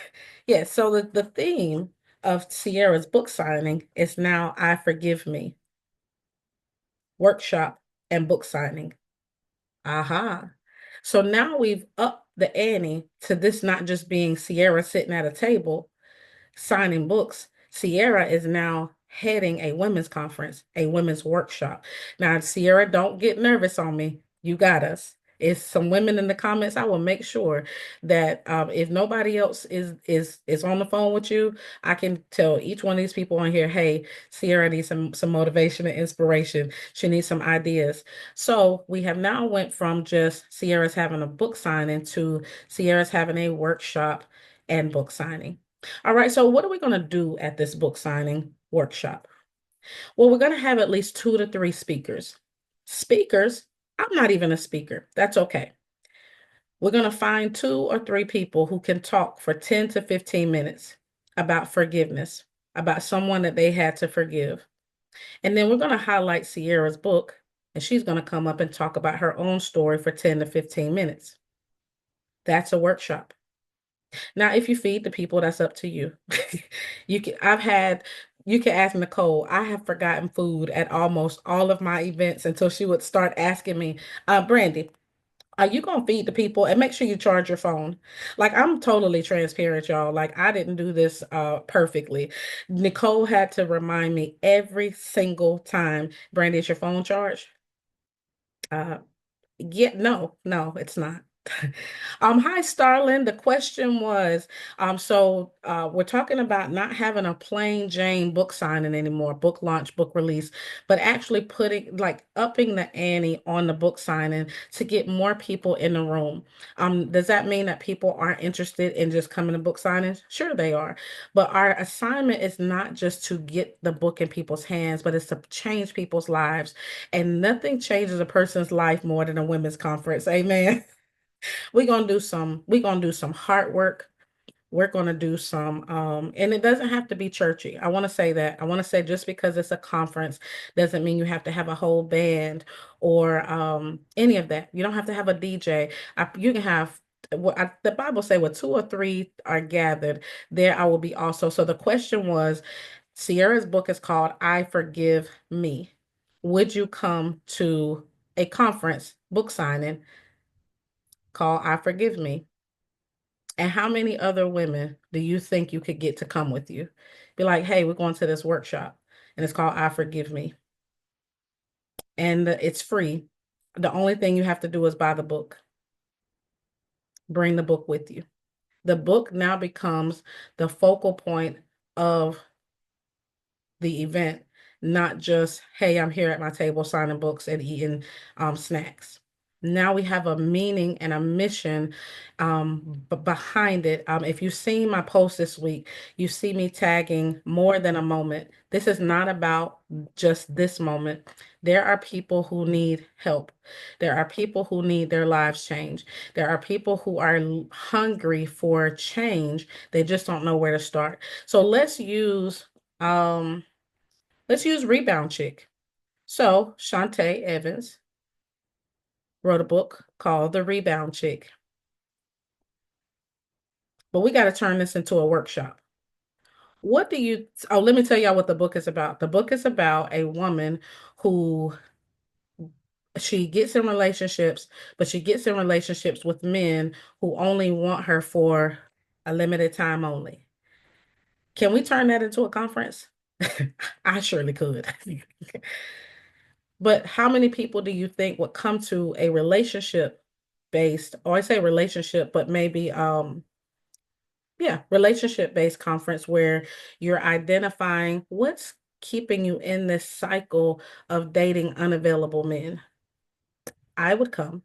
Yeah, so the theme of Sierra's book signing is now I Forgive Me workshop and book signing. Aha. So now we've upped the ante to this not just being Sierra sitting at a table signing books. Sierra is now heading a women's conference, a women's workshop. Now, Sierra, don't get nervous on me. You got us. It's some women in the comments. I will make sure that if nobody else is on the phone with you, I can tell each one of these people on here, hey, Sierra needs some motivation and inspiration. She needs some ideas. So we have now went from just Sierra's having a book signing to Sierra's having a workshop and book signing. All right, so what are we going to do at this book signing workshop? Well, we're going to have at least 2 to 3 speakers. Speakers, I'm not even a speaker. That's okay. We're going to find 2 or 3 people who can talk for 10 to 15 minutes about forgiveness, about someone that they had to forgive. And then we're going to highlight Sierra's book, and she's going to come up and talk about her own story for 10 to 15 minutes. That's a workshop. Now, if you feed the people, that's up to you. You can ask Nicole. I have forgotten food at almost all of my events until she would start asking me, Brandy, are you gonna feed the people and make sure you charge your phone? Like I'm totally transparent, y'all. Like I didn't do this perfectly. Nicole had to remind me every single time, Brandy, is your phone charged? Uh, yeah, no, it's not. Hi, Starlin. The question was, we're talking about not having a plain Jane book signing anymore, book launch, book release, but actually putting like upping the ante on the book signing to get more people in the room. Does that mean that people aren't interested in just coming to book signings? Sure, they are. But our assignment is not just to get the book in people's hands, but it's to change people's lives. And nothing changes a person's life more than a women's conference. Amen. We're gonna do some hard work. We're gonna do some and it doesn't have to be churchy. I want to say that. I want to say just because it's a conference doesn't mean you have to have a whole band or any of that. You don't have to have a DJ. You can have the Bible say where 2 or 3 are gathered, there I will be also. So the question was, Sierra's book is called I Forgive Me. Would you come to a conference book signing called I Forgive Me? And how many other women do you think you could get to come with you? Be like, hey, we're going to this workshop and it's called I Forgive Me. And it's free. The only thing you have to do is buy the book. Bring the book with you. The book now becomes the focal point of the event, not just, hey, I'm here at my table signing books and eating snacks. Now we have a meaning and a mission behind it. If you've seen my post this week, you see me tagging more than a moment. This is not about just this moment. There are people who need help. There are people who need their lives changed. There are people who are hungry for change. They just don't know where to start. So um, let's use Rebound Chick. So Shantae Evans wrote a book called The Rebound Chick. But we got to turn this into a workshop. Let me tell y'all what the book is about. The book is about a woman who she gets in relationships, but she gets in relationships with men who only want her for a limited time only. Can we turn that into a conference? I surely could. But how many people do you think would come to a relationship based, or I say relationship, but maybe yeah, relationship based conference where you're identifying what's keeping you in this cycle of dating unavailable men? I would come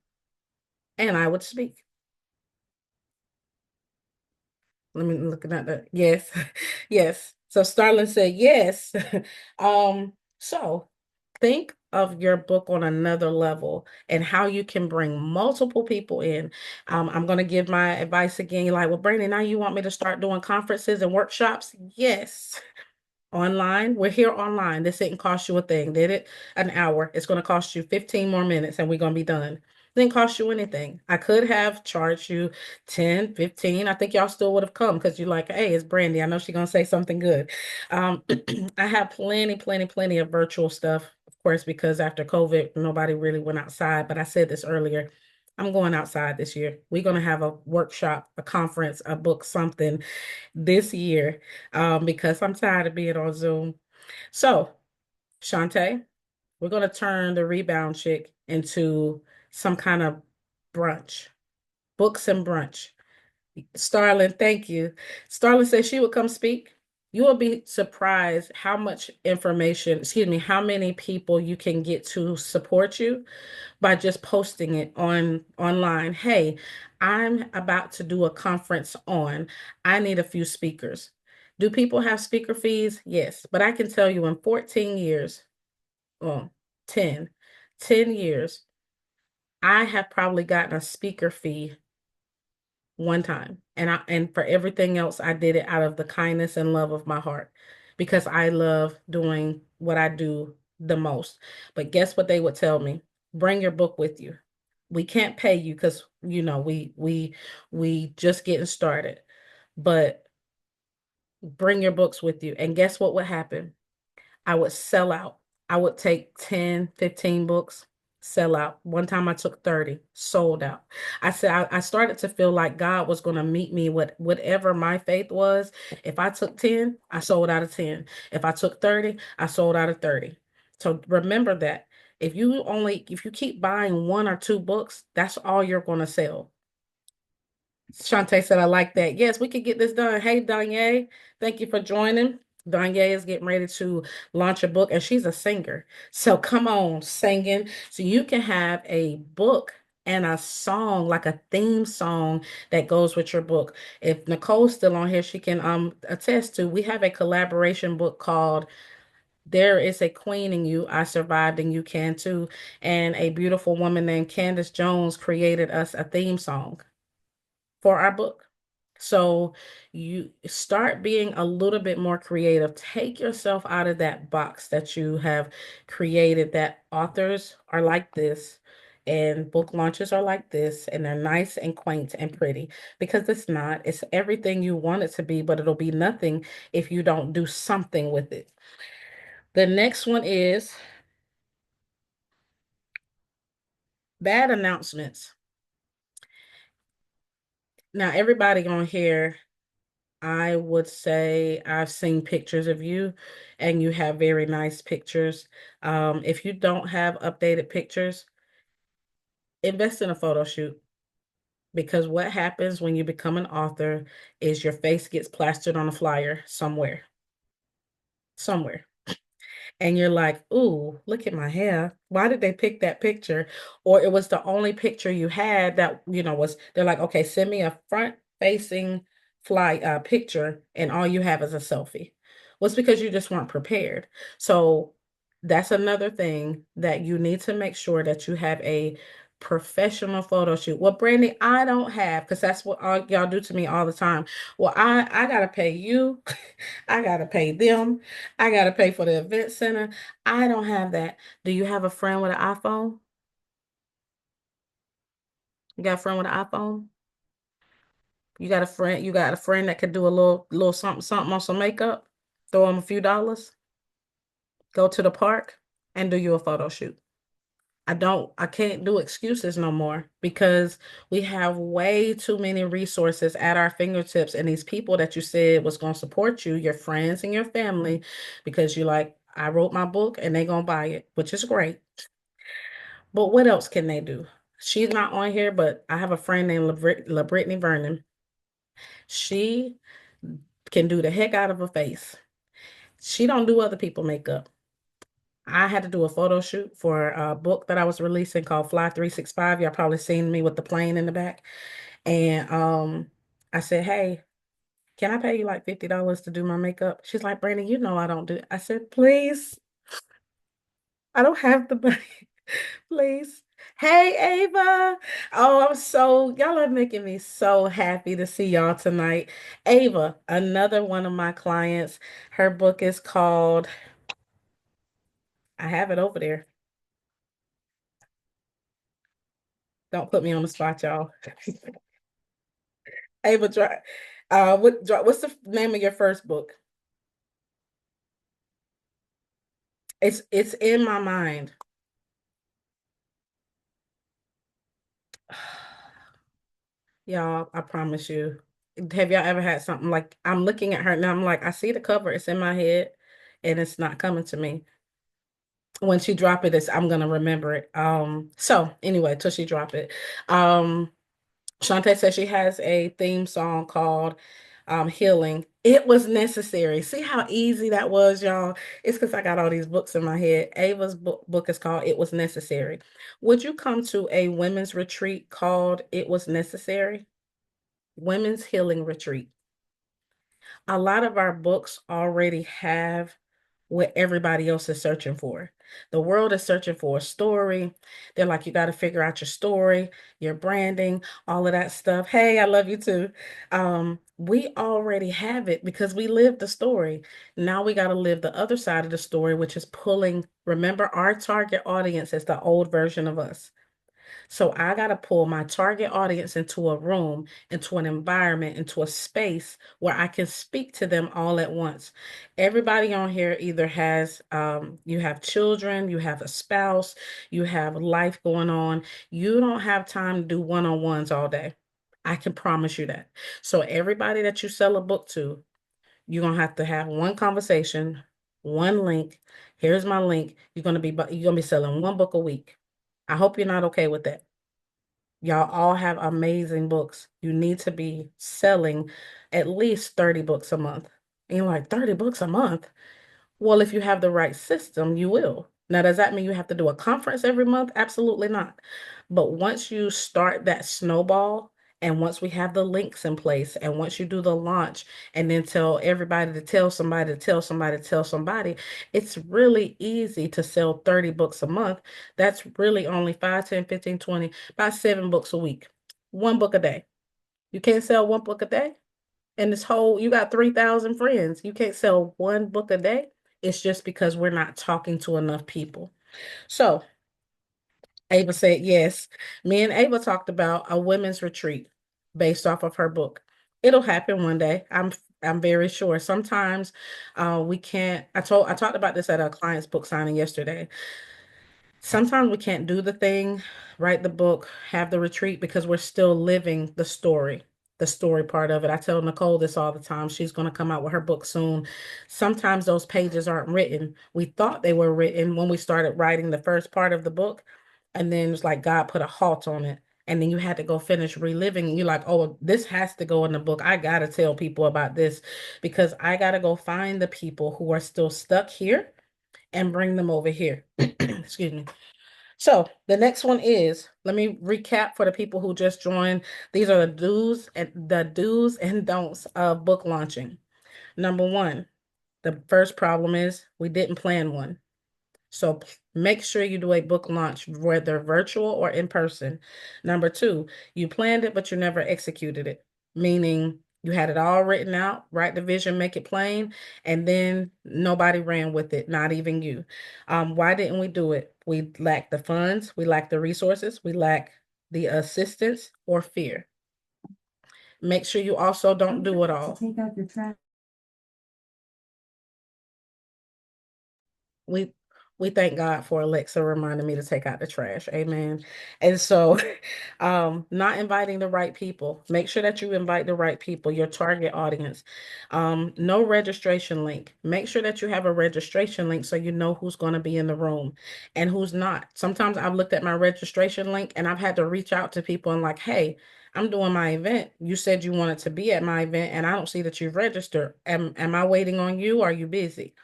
and I would speak. Let me look at that. Yes. Yes. So Starlin said yes. So think of your book on another level and how you can bring multiple people in. I'm going to give my advice again. You're like, well, Brandon, now you want me to start doing conferences and workshops? Yes. Online. We're here online. This didn't cost you a thing, did it? An hour. It's going to cost you 15 more minutes and we're going to be done. Didn't cost you anything. I could have charged you 10, 15. I think y'all still would have come because you're like, hey, it's Brandy. I know she's going to say something good. Um, I have plenty of virtual stuff, of course, because after COVID, nobody really went outside. But I said this earlier. I'm going outside this year. We're going to have a workshop, a conference, a book, something this year because I'm tired of being on Zoom. So, Shantae, we're going to turn the rebound chick into some kind of brunch, books and brunch. Starlin, thank you. Starlin said she would come speak. You will be surprised how much information, excuse me, how many people you can get to support you by just posting it on online. Hey, I'm about to do a conference on. I need a few speakers. Do people have speaker fees? Yes, but I can tell you in 14 years, well, 10, 10 years, I have probably gotten a speaker fee one time. And for everything else, I did it out of the kindness and love of my heart because I love doing what I do the most. But guess what they would tell me? Bring your book with you. We can't pay you because we just getting started. But bring your books with you. And guess what would happen? I would sell out. I would take 10, 15 books, sell out. One time I took 30, sold out. I said I started to feel like God was going to meet me with whatever my faith was. If I took 10, I sold out of 10. If I took 30, I sold out of 30. So remember that. If you keep buying one or two books, that's all you're going to sell. Shantae said, I like that. Yes, we could get this done. Hey, Danye, thank you for joining. Danye is getting ready to launch a book, and she's a singer. So come on, singing. So you can have a book and a song, like a theme song that goes with your book. If Nicole's still on here, she can attest to. We have a collaboration book called There Is a Queen in You, I Survived and You Can Too. And a beautiful woman named Candace Jones created us a theme song for our book. So you start being a little bit more creative. Take yourself out of that box that you have created that authors are like this and book launches are like this and they're nice and quaint and pretty because it's not. It's everything you want it to be, but it'll be nothing if you don't do something with it. The next one is bad announcements. Now, everybody on here, I would say I've seen pictures of you and you have very nice pictures. If you don't have updated pictures, invest in a photo shoot because what happens when you become an author is your face gets plastered on a flyer somewhere, somewhere. And you're like, ooh, look at my hair. Why did they pick that picture? Or it was the only picture you had that, was they're like, okay, send me a front facing fly picture and all you have is a selfie. Well, it's because you just weren't prepared. So that's another thing that you need to make sure that you have a professional photo shoot. Well, Brandy, I don't have because that's what all y'all do to me all the time. Well, I gotta pay you, I gotta pay them, I gotta pay for the event center. I don't have that. Do you have a friend with an iPhone? You got a friend with an iPhone? You got a friend that could do a little something on some makeup? Throw them a few dollars, go to the park and do you a photo shoot. I can't do excuses no more because we have way too many resources at our fingertips. And these people that you said was going to support you, your friends and your family, because you like, I wrote my book and they going to buy it, which is great. But what else can they do? She's not on here, but I have a friend named LaBrittany Vernon. She can do the heck out of a face. She don't do other people makeup. I had to do a photo shoot for a book that I was releasing called Fly 365. Y'all probably seen me with the plane in the back. And I said, hey, can I pay you like $50 to do my makeup? She's like, Brandon, you know I don't do it. I said, please, I don't have the money. Please. Hey, Ava. Oh, y'all are making me so happy to see y'all tonight. Ava, another one of my clients, her book is called, I have it over there. Don't put me on the spot, y'all. Ava, what's the name of your first book? It's in my mind. Y'all, I promise you. Have y'all ever had something like I'm looking at her now? I'm like, I see the cover, it's in my head, and it's not coming to me. When she drop it, I'm gonna remember it. So anyway, till she drop it. Um, Shantae says she has a theme song called Healing. It was necessary. See how easy that was, y'all? It's because I got all these books in my head. Ava's book is called It Was Necessary. Would you come to a women's retreat called It Was Necessary? Women's Healing Retreat. A lot of our books already have what everybody else is searching for. The world is searching for a story. They're like, you got to figure out your story, your branding, all of that stuff. Hey, I love you too. We already have it because we lived the story. Now we got to live the other side of the story, which is pulling. Remember, our target audience is the old version of us. So I got to pull my target audience into a room, into an environment, into a space where I can speak to them all at once. Everybody on here either has, you have children, you have a spouse, you have life going on. You don't have time to do one-on-ones all day. I can promise you that. So everybody that you sell a book to, you're gonna have to have one conversation, one link. Here's my link. You're gonna be selling one book a week. I hope you're not okay with that. Y'all all have amazing books. You need to be selling at least 30 books a month. And you're like, 30 books a month? Well, if you have the right system, you will. Now, does that mean you have to do a conference every month? Absolutely not. But once you start that snowball, and once we have the links in place, and once you do the launch, and then tell everybody to tell somebody to tell somebody to tell somebody, it's really easy to sell 30 books a month. That's really only 5, 10, 15, 20, about 7 books a week. One book a day. You can't sell one book a day? And you got 3,000 friends. You can't sell one book a day. It's just because we're not talking to enough people. So Ava said yes. Me and Ava talked about a women's retreat based off of her book. It'll happen one day. I'm very sure. Sometimes we can't. I talked about this at a client's book signing yesterday. Sometimes we can't do the thing, write the book, have the retreat because we're still living the story part of it. I tell Nicole this all the time. She's going to come out with her book soon. Sometimes those pages aren't written. We thought they were written when we started writing the first part of the book, and then it's like God put a halt on it. And then you had to go finish reliving. And you're like, oh, this has to go in the book. I got to tell people about this because I got to go find the people who are still stuck here and bring them over here. Excuse me. So the next one is, let me recap for the people who just joined. These are the do's and don'ts of book launching. Number one, the first problem is we didn't plan one. So make sure you do a book launch, whether virtual or in person. Number two, you planned it, but you never executed it, meaning you had it all written out, write the vision, make it plain, and then nobody ran with it, not even you. Why didn't we do it? We lack the funds, we lack the resources, we lack the assistance or fear. Make sure you also don't do it all. Take out your trash. We We thank God for Alexa reminding me to take out the trash. Amen. And so, not inviting the right people. Make sure that you invite the right people, your target audience. No registration link. Make sure that you have a registration link so you know who's going to be in the room and who's not. Sometimes I've looked at my registration link and I've had to reach out to people and like, hey, I'm doing my event. You said you wanted to be at my event and I don't see that you've registered. Am I waiting on you? Or are you busy?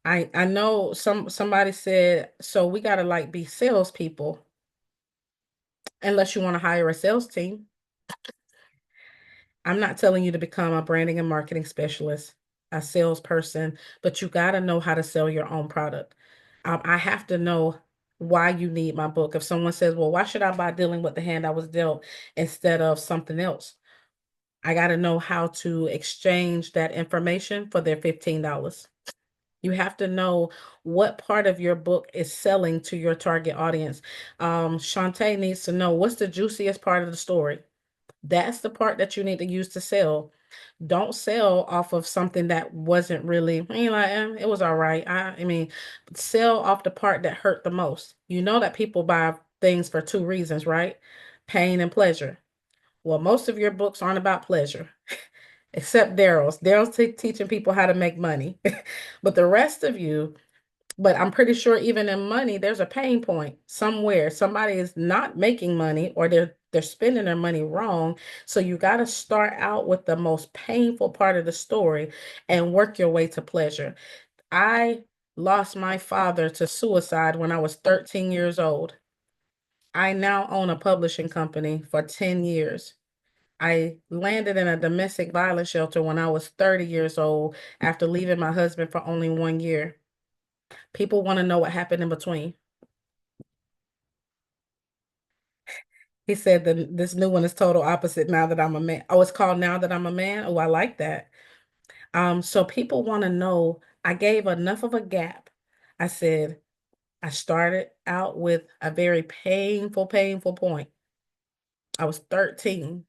I know somebody said, so we gotta like be salespeople unless you want to hire a sales team. I'm not telling you to become a branding and marketing specialist, a salesperson, but you gotta know how to sell your own product. I have to know why you need my book. If someone says, well, why should I buy Dealing with the Hand I Was Dealt instead of something else? I gotta know how to exchange that information for their $15. You have to know what part of your book is selling to your target audience. Shantae needs to know what's the juiciest part of the story. That's the part that you need to use to sell. Don't sell off of something that wasn't really, you like, it was all right. I mean, sell off the part that hurt the most. You know that people buy things for two reasons, right? Pain and pleasure. Well, most of your books aren't about pleasure, except Daryl's. Daryl's teaching people how to make money. But the rest of you, but I'm pretty sure even in money, there's a pain point somewhere. Somebody is not making money or they're spending their money wrong. So you got to start out with the most painful part of the story and work your way to pleasure. I lost my father to suicide when I was 13 years old. I now own a publishing company for 10 years. I landed in a domestic violence shelter when I was 30 years old after leaving my husband for only 1 year. People want to know what happened in between. He said that this new one is total opposite now that I'm a man. Oh, it's called Now That I'm a Man. Oh, I like that. So people want to know, I gave enough of a gap. I said, I started out with a very painful point. I was 13.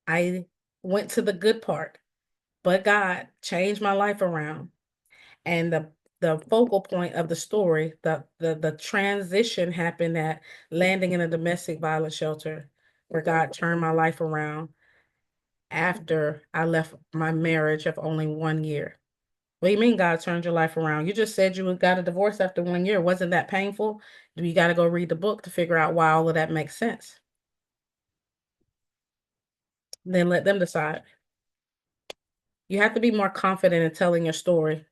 I went to the good part, but God changed my life around. And the focal point of the story, the transition happened at landing in a domestic violence shelter where God turned my life around after I left my marriage of only 1 year. What do you mean God turned your life around? You just said you got a divorce after 1 year. Wasn't that painful? Do you got to go read the book to figure out why all of that makes sense? Then let them decide. You have to be more confident in telling your story.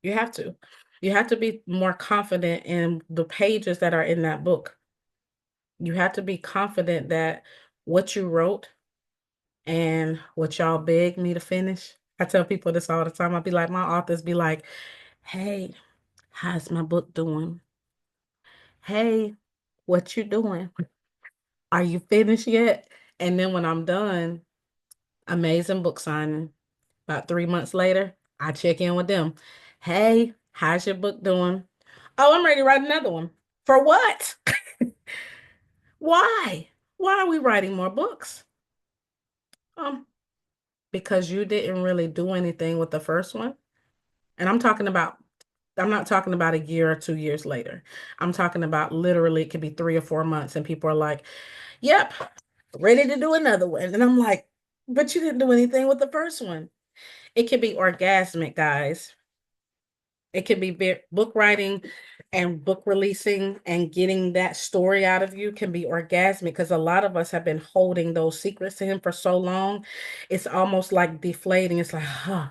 You have to. You have to be more confident in the pages that are in that book. You have to be confident that what you wrote and what y'all begged me to finish. I tell people this all the time. I'll be like, my authors be like, hey, how's my book doing? Hey, what you doing? Are you finished yet? And then when I'm done, amazing book signing. About 3 months later, I check in with them. Hey, how's your book doing? Oh, I'm ready to write another one. For what? Why? Why are we writing more books? Um, because you didn't really do anything with the first one. And I'm not talking about a year or 2 years later. I'm talking about literally it could be 3 or 4 months, and people are like, yep, ready to do another one. And I'm like, but you didn't do anything with the first one. It can be orgasmic, guys. It can be book writing and book releasing and getting that story out of you can be orgasmic because a lot of us have been holding those secrets in for so long. It's almost like deflating. It's like, huh,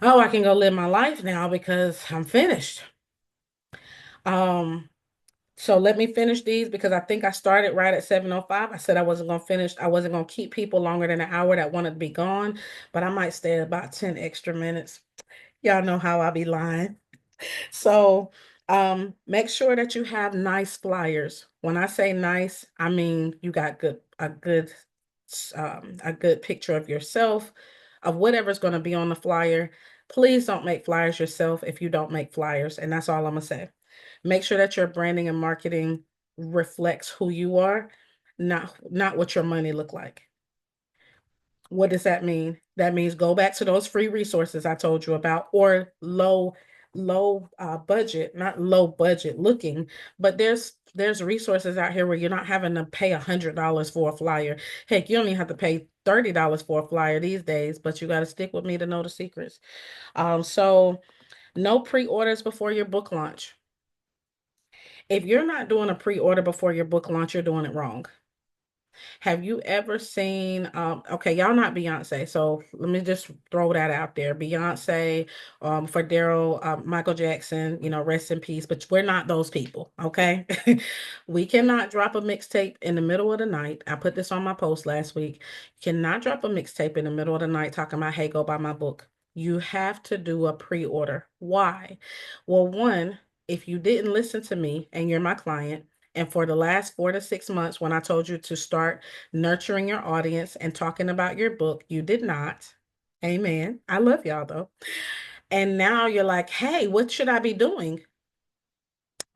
oh, I can go live my life now because I'm finished. Um, so let me finish these because I think I started right at 7:05. I said I wasn't gonna finish. I wasn't gonna keep people longer than an hour that wanted to be gone, but I might stay about 10 extra minutes. Y'all know how I be lying. So, make sure that you have nice flyers. When I say nice, I mean you got a good picture of yourself, of whatever's going to be on the flyer. Please don't make flyers yourself if you don't make flyers, and that's all I'm gonna say. Make sure that your branding and marketing reflects who you are, not what your money look like. What does that mean? That means go back to those free resources I told you about or low low budget, not low budget looking, but there's resources out here where you're not having to pay $100 for a flyer. Heck, you only have to pay $30 for a flyer these days, but you got to stick with me to know the secrets. So no pre-orders before your book launch. If you're not doing a pre-order before your book launch, you're doing it wrong. Have you ever seen, okay, y'all not Beyonce, so let me just throw that out there. Beyonce, for Daryl, Michael Jackson, rest in peace, but we're not those people, okay? We cannot drop a mixtape in the middle of the night. I put this on my post last week. You cannot drop a mixtape in the middle of the night talking about, hey, go buy my book. You have to do a pre-order. Why? Well, one, if you didn't listen to me and you're my client, and for the last 4 to 6 months, when I told you to start nurturing your audience and talking about your book, you did not. Amen. I love y'all though. And now you're like, hey, what should I be doing?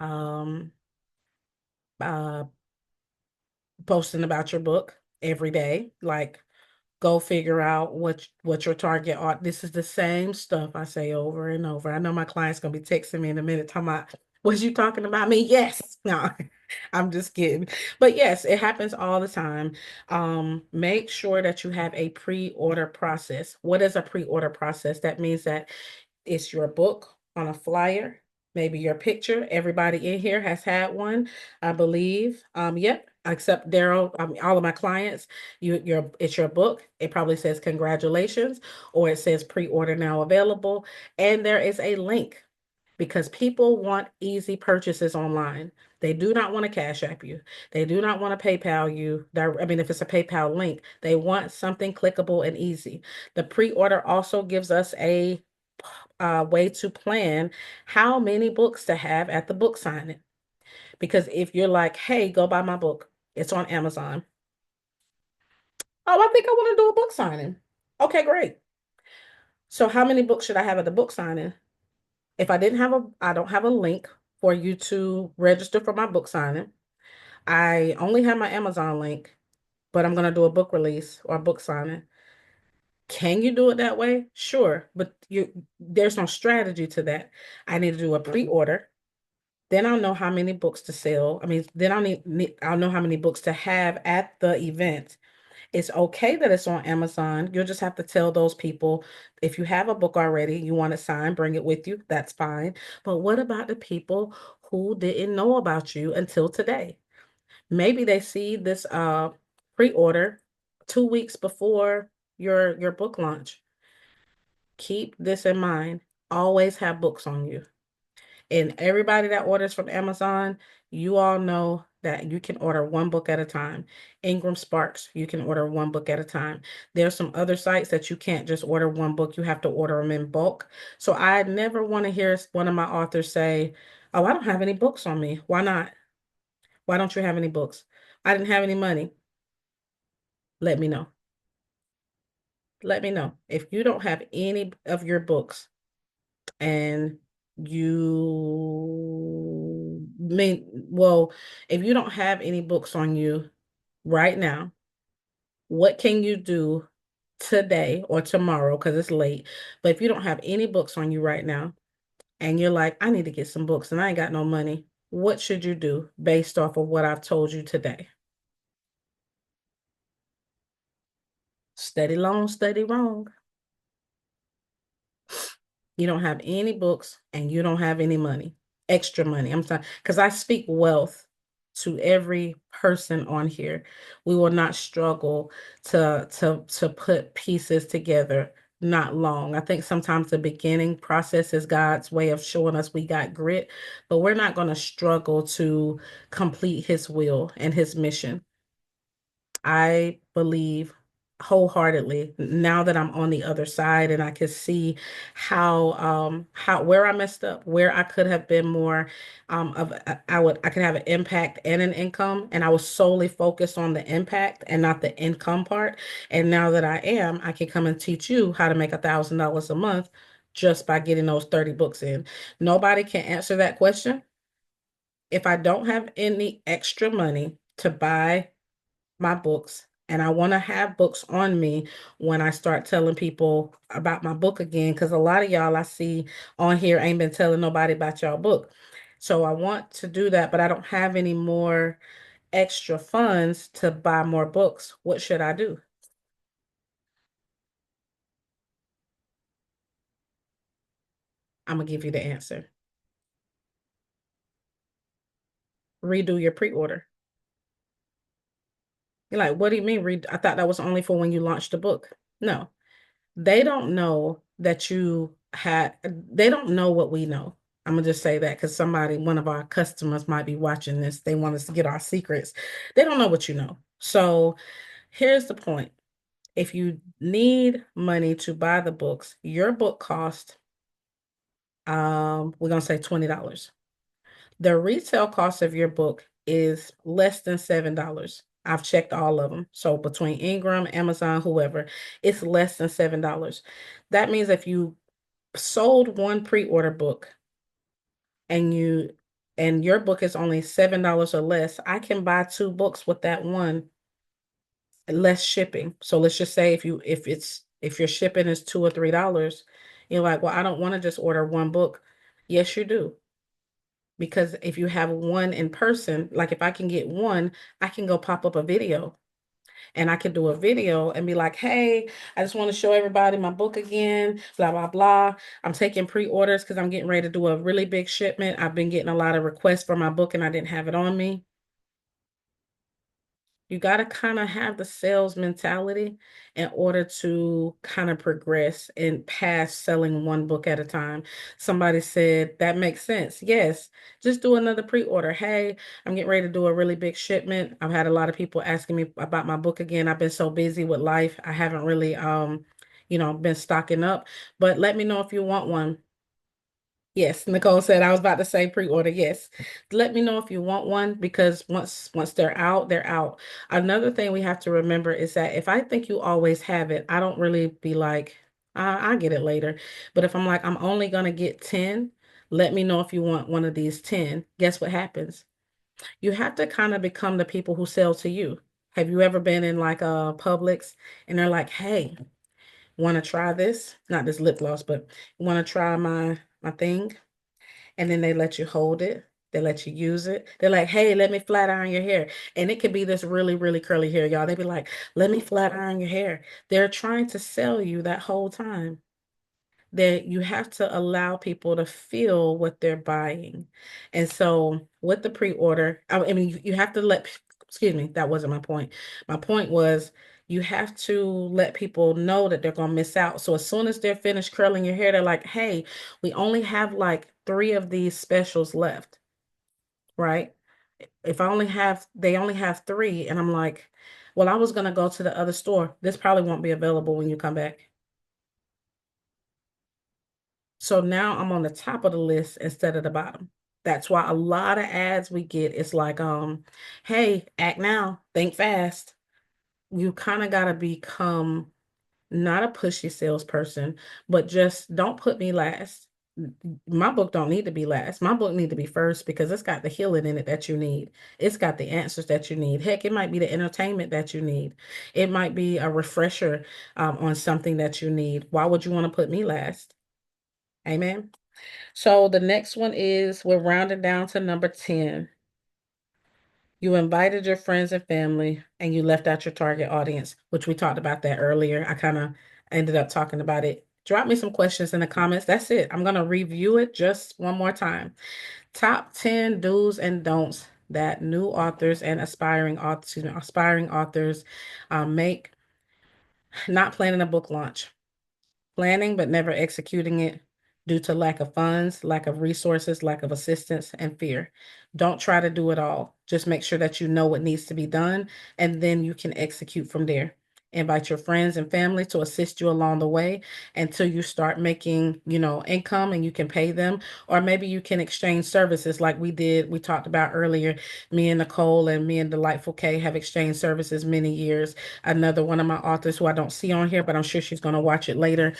Um, uh, Posting about your book every day. Like, go figure out what your target are. This is the same stuff I say over and over. I know my client's gonna be texting me in a minute talking about, was you talking about me? Yes. No, I'm just kidding. But yes, it happens all the time. Make sure that you have a pre-order process. What is a pre-order process? That means that it's your book on a flyer, maybe your picture. Everybody in here has had one, I believe. Yep, except Daryl. All of my clients, it's your book. It probably says congratulations, or it says pre-order now available, and there is a link because people want easy purchases online. They do not want to Cash App you. They do not want to PayPal you. I mean, if it's a PayPal link, they want something clickable and easy. The pre-order also gives us a way to plan how many books to have at the book signing. Because if you're like, hey, go buy my book, it's on Amazon. Oh, I think I want to do a book signing. Okay, great. So how many books should I have at the book signing? If I don't have a link for you to register for my book signing. I only have my Amazon link, but I'm going to do a book release or a book signing. Can you do it that way? Sure, but there's no strategy to that. I need to do a pre-order. Then I'll know how many books to sell. I mean, then I'll know how many books to have at the event. It's okay that it's on Amazon. You'll just have to tell those people if you have a book already, you want it signed, bring it with you. That's fine. But what about the people who didn't know about you until today? Maybe they see this pre-order 2 weeks before your book launch. Keep this in mind. Always have books on you. And everybody that orders from Amazon, you all know that you can order one book at a time. Ingram Sparks, you can order one book at a time. There's some other sites that you can't just order one book, you have to order them in bulk. So I never want to hear one of my authors say, oh, I don't have any books on me. Why not? Why don't you have any books? I didn't have any money. Let me know. Let me know. If you don't have any of your books and you mean, well, if you don't have any books on you right now, what can you do today or tomorrow? Because it's late. But if you don't have any books on you right now and you're like, I need to get some books and I ain't got no money, what should you do based off of what I've told you today? Study long, study wrong. You don't have any books and you don't have any money, extra money. I'm sorry, because I speak wealth to every person on here. We will not struggle to put pieces together not long. I think sometimes the beginning process is God's way of showing us we got grit, but we're not going to struggle to complete his will and his mission. I believe wholeheartedly now that I'm on the other side and I can see how where I messed up, where I could have been more of I could have an impact and an income, and I was solely focused on the impact and not the income part. And now that I can come and teach you how to make $1,000 a month just by getting those 30 books in. Nobody can answer that question. If I don't have any extra money to buy my books, And I want to have books on me when I start telling people about my book again, because a lot of y'all I see on here ain't been telling nobody about y'all book. So I want to do that, but I don't have any more extra funds to buy more books. What should I do? I'm gonna give you the answer. Redo your pre-order. You're like, what do you mean read? I thought that was only for when you launched the book. No, they don't know that they don't know what we know. I'm gonna just say that because somebody, one of our customers might be watching this. They want us to get our secrets. They don't know what you know. So here's the point. If you need money to buy the books, your book cost, we're gonna say $20. The retail cost of your book is less than $7. I've checked all of them. So between Ingram, Amazon, whoever, it's less than $7. That means if you sold one pre-order book and your book is only $7 or less, I can buy two books with that one, less shipping. So let's just say if your shipping is $2 or $3, you're like, well, I don't want to just order one book. Yes, you do. Because if you have one in person, like if I can get one, I can go pop up a video and I can do a video and be like, hey, I just want to show everybody my book again, blah, blah, blah. I'm taking pre-orders because I'm getting ready to do a really big shipment. I've been getting a lot of requests for my book and I didn't have it on me. You got to kind of have the sales mentality in order to kind of progress and past selling one book at a time. Somebody said that makes sense. Yes, just do another pre-order. Hey, I'm getting ready to do a really big shipment. I've had a lot of people asking me about my book again. I've been so busy with life. I haven't really been stocking up, but let me know if you want one. Yes, Nicole said I was about to say pre-order. Yes. Let me know if you want one because once they're out, they're out. Another thing we have to remember is that if I think you always have it, I don't really be like, I'll get it later. But if I'm like, I'm only gonna get 10, let me know if you want one of these 10. Guess what happens? You have to kind of become the people who sell to you. Have you ever been in like a Publix and they're like, hey, want to try this? Not this lip gloss, but want to try my thing? And then they let you hold it. They let you use it. They're like, hey, let me flat iron your hair. And it could be this really, really curly hair, y'all. They be like, let me flat iron your hair. They're trying to sell you that whole time. That you have to allow people to feel what they're buying. And so with the pre-order, I mean, you have to excuse me, that wasn't my point. My point was you have to let people know that they're going to miss out. So as soon as they're finished curling your hair, they're like, hey, we only have like three of these specials left, right? If they only have three, and I'm like, well, I was going to go to the other store. This probably won't be available when you come back. So now I'm on the top of the list instead of the bottom. That's why a lot of ads we get is like, hey, act now, think fast. You kind of got to become not a pushy salesperson, but just don't put me last. My book don't need to be last. My book need to be first because it's got the healing in it that you need. It's got the answers that you need. Heck, it might be the entertainment that you need. It might be a refresher on something that you need. Why would you want to put me last? Amen. So the next one is we're rounding down to number 10. You invited your friends and family and you left out your target audience, which we talked about that earlier. I kind of ended up talking about it. Drop me some questions in the comments. That's it. I'm going to review it just one more time. Top 10 do's and don'ts that new authors and aspiring authors make not planning a book launch. Planning but never executing it due to lack of funds, lack of resources, lack of assistance, and fear. Don't try to do it all. Just make sure that you know what needs to be done, and then you can execute from there. Invite your friends and family to assist you along the way until you start making, income and you can pay them. Or maybe you can exchange services like we did, we talked about earlier. Me and Nicole and me and Delightful K have exchanged services many years. Another one of my authors who I don't see on here, but I'm sure she's going to watch it later,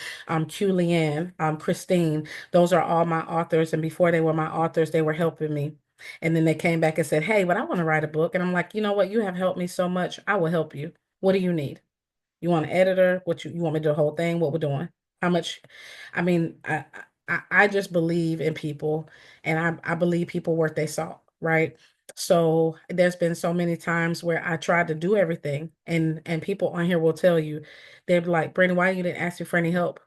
Q Leanne, Christine. Those are all my authors. And before they were my authors, they were helping me. And then they came back and said, hey, but I want to write a book. And I'm like, you know what? You have helped me so much. I will help you. What do you need? You want an editor? You want me to do the whole thing? What we're doing? How much? I mean, I just believe in people, and I believe people worth their salt, right? So there's been so many times where I tried to do everything, and people on here will tell you, they're like, Brandon, why you didn't ask me for any help?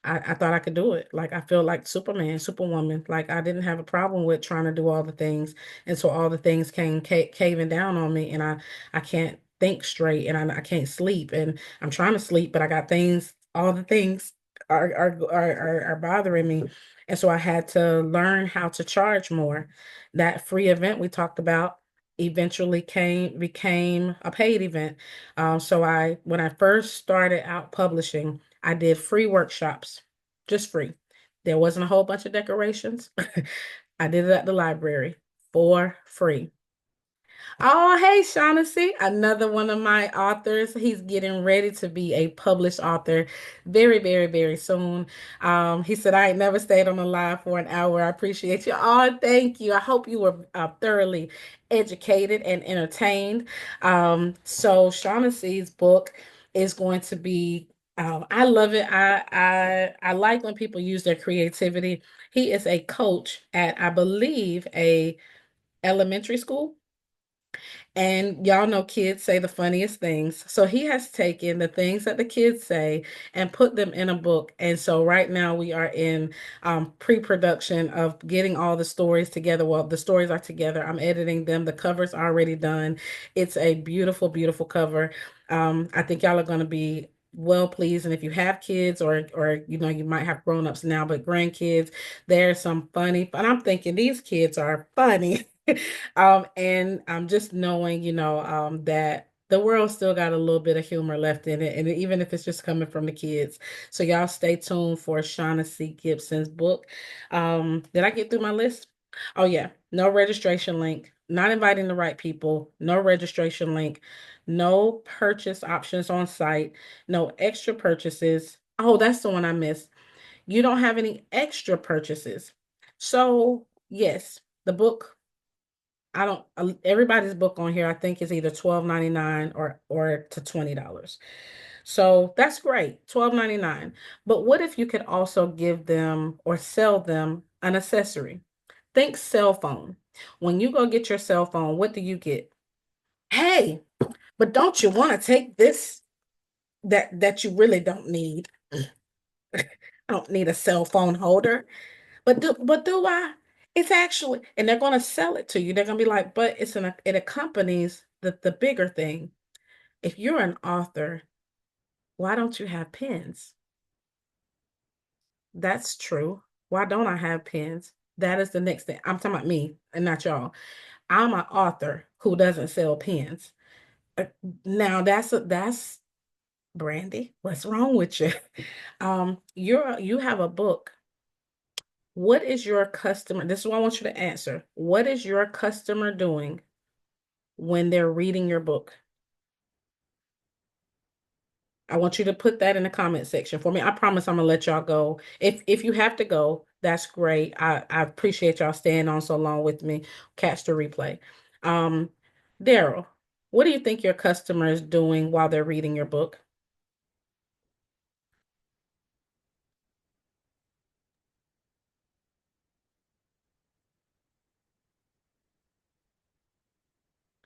I thought I could do it. Like I feel like Superman, Superwoman. Like I didn't have a problem with trying to do all the things, and so all the things came caving down on me, and I can't think straight, and I can't sleep, and I'm trying to sleep, but I got things. All the things are bothering me, and so I had to learn how to charge more. That free event we talked about eventually came became a paid event. So I when I first started out publishing. I did free workshops, just free. There wasn't a whole bunch of decorations. I did it at the library for free. Oh, hey, Shaughnessy, another one of my authors. He's getting ready to be a published author very, very, very soon. He said, I ain't never stayed on the line for an hour. I appreciate you. Oh, thank you. I hope you were thoroughly educated and entertained. So Shaughnessy's book is going to be I love it. I like when people use their creativity. He is a coach at, I believe, a elementary school. And y'all know kids say the funniest things. So he has taken the things that the kids say and put them in a book. And so right now we are in pre-production of getting all the stories together. Well, the stories are together. I'm editing them. The cover's already done. It's a beautiful, beautiful cover. I think y'all are going to be well pleased. And if you have kids or you might have grown-ups now, but grandkids, there's some funny. But I'm thinking these kids are funny. And just knowing, that the world still got a little bit of humor left in it, and even if it's just coming from the kids. So y'all stay tuned for Shaughnessy Gibson's book. Did I get through my list? Oh yeah, no registration link, not inviting the right people, no registration link, no purchase options on site, no extra purchases. Oh, that's the one I missed. You don't have any extra purchases. So, yes, the book I don't everybody's book on here I think is either 12.99 or to $20. So that's great, 12.99. But what if you could also give them or sell them an accessory? Think cell phone. When you go get your cell phone, what do you get? Hey, but don't you want to take this that you really don't need? I don't need a cell phone holder. But do I? It's actually, and they're gonna sell it to you. They're gonna be like, but it accompanies the bigger thing. If you're an author, why don't you have pens? That's true. Why don't I have pens? That is the next thing. I'm talking about me and not y'all. I'm an author who doesn't sell pens. Uh, Now that's Brandy. What's wrong with you? You have a book. What is your customer? This is what I want you to answer. What is your customer doing when they're reading your book? I want you to put that in the comment section for me. I promise I'm gonna let y'all go. If you have to go, that's great. I appreciate y'all staying on so long with me. Catch the replay. Um, Daryl, what do you think your customer is doing while they're reading your book?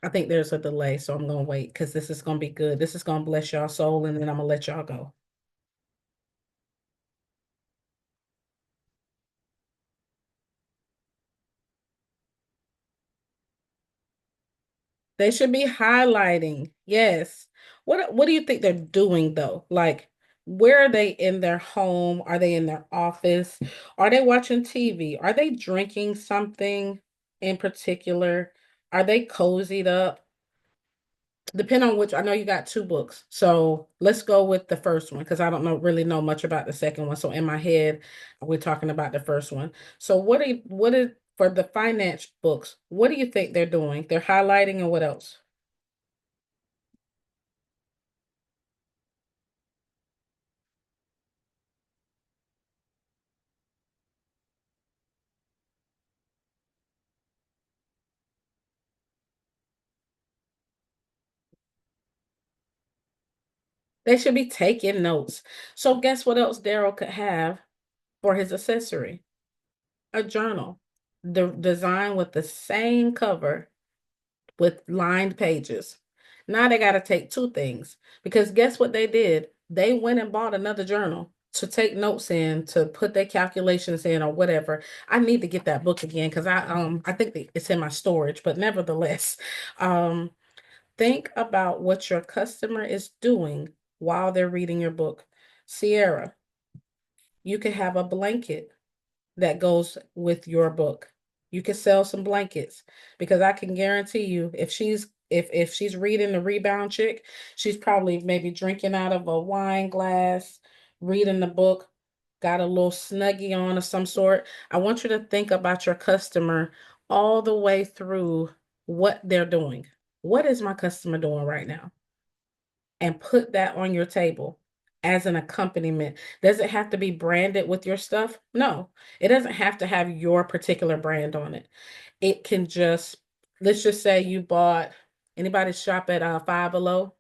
I think there's a delay, so I'm gonna wait because this is gonna be good. This is gonna bless y'all soul, and then I'm gonna let y'all go. They should be highlighting. Yes. What do you think they're doing though? Like, where are they in their home? Are they in their office? Are they watching TV? Are they drinking something in particular? Are they cozied up? Depend on which, I know you got two books. So let's go with the first one because I don't really know much about the second one. So in my head, we're talking about the first one. So what is for the finance books, what do you think they're doing? They're highlighting and what else? They should be taking notes. So guess what else Daryl could have for his accessory? A journal. The design with the same cover with lined pages. Now they got to take two things because guess what they did? They went and bought another journal to take notes in, to put their calculations in or whatever. I need to get that book again because I think it's in my storage, but nevertheless, um think about what your customer is doing while they're reading your book. Sierra, you can have a blanket that goes with your book. You can sell some blankets because I can guarantee you if she's reading the Rebound Chick, she's probably maybe drinking out of a wine glass, reading the book, got a little snuggie on of some sort. I want you to think about your customer all the way through what they're doing. What is my customer doing right now? And put that on your table as an accompaniment. Does it have to be branded with your stuff? No, it doesn't have to have your particular brand on it. It can just, let's just say you bought, anybody shop at Five Below?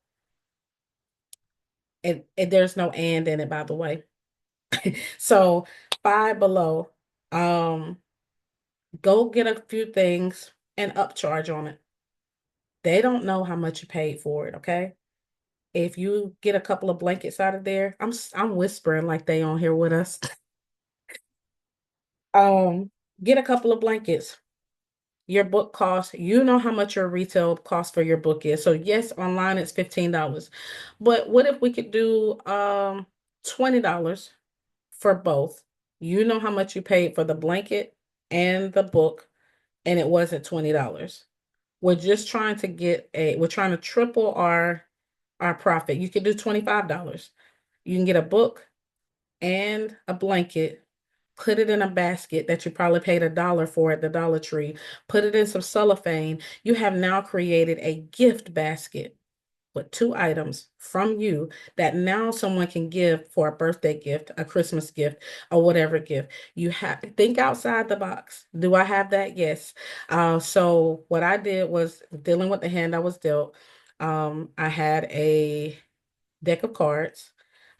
And there's no and in it, by the way. So Five Below, um, go get a few things and upcharge on it. They don't know how much you paid for it, okay? If you get a couple of blankets out of there, I'm whispering like they on here with us. Um, get a couple of blankets. Your book cost, you know how much your retail cost for your book is. So yes, online it's $15. But what if we could do $20 for both? You know how much you paid for the blanket and the book, and it wasn't $20. We're trying to triple our profit. You could do $25. You can get a book and a blanket, put it in a basket that you probably paid $1 for at the Dollar Tree, put it in some cellophane. You have now created a gift basket with two items from you that now someone can give for a birthday gift, a Christmas gift, or whatever gift. You have to think outside the box. Do I have that? Yes. So what I did was dealing with the hand I was dealt. I had a deck of cards.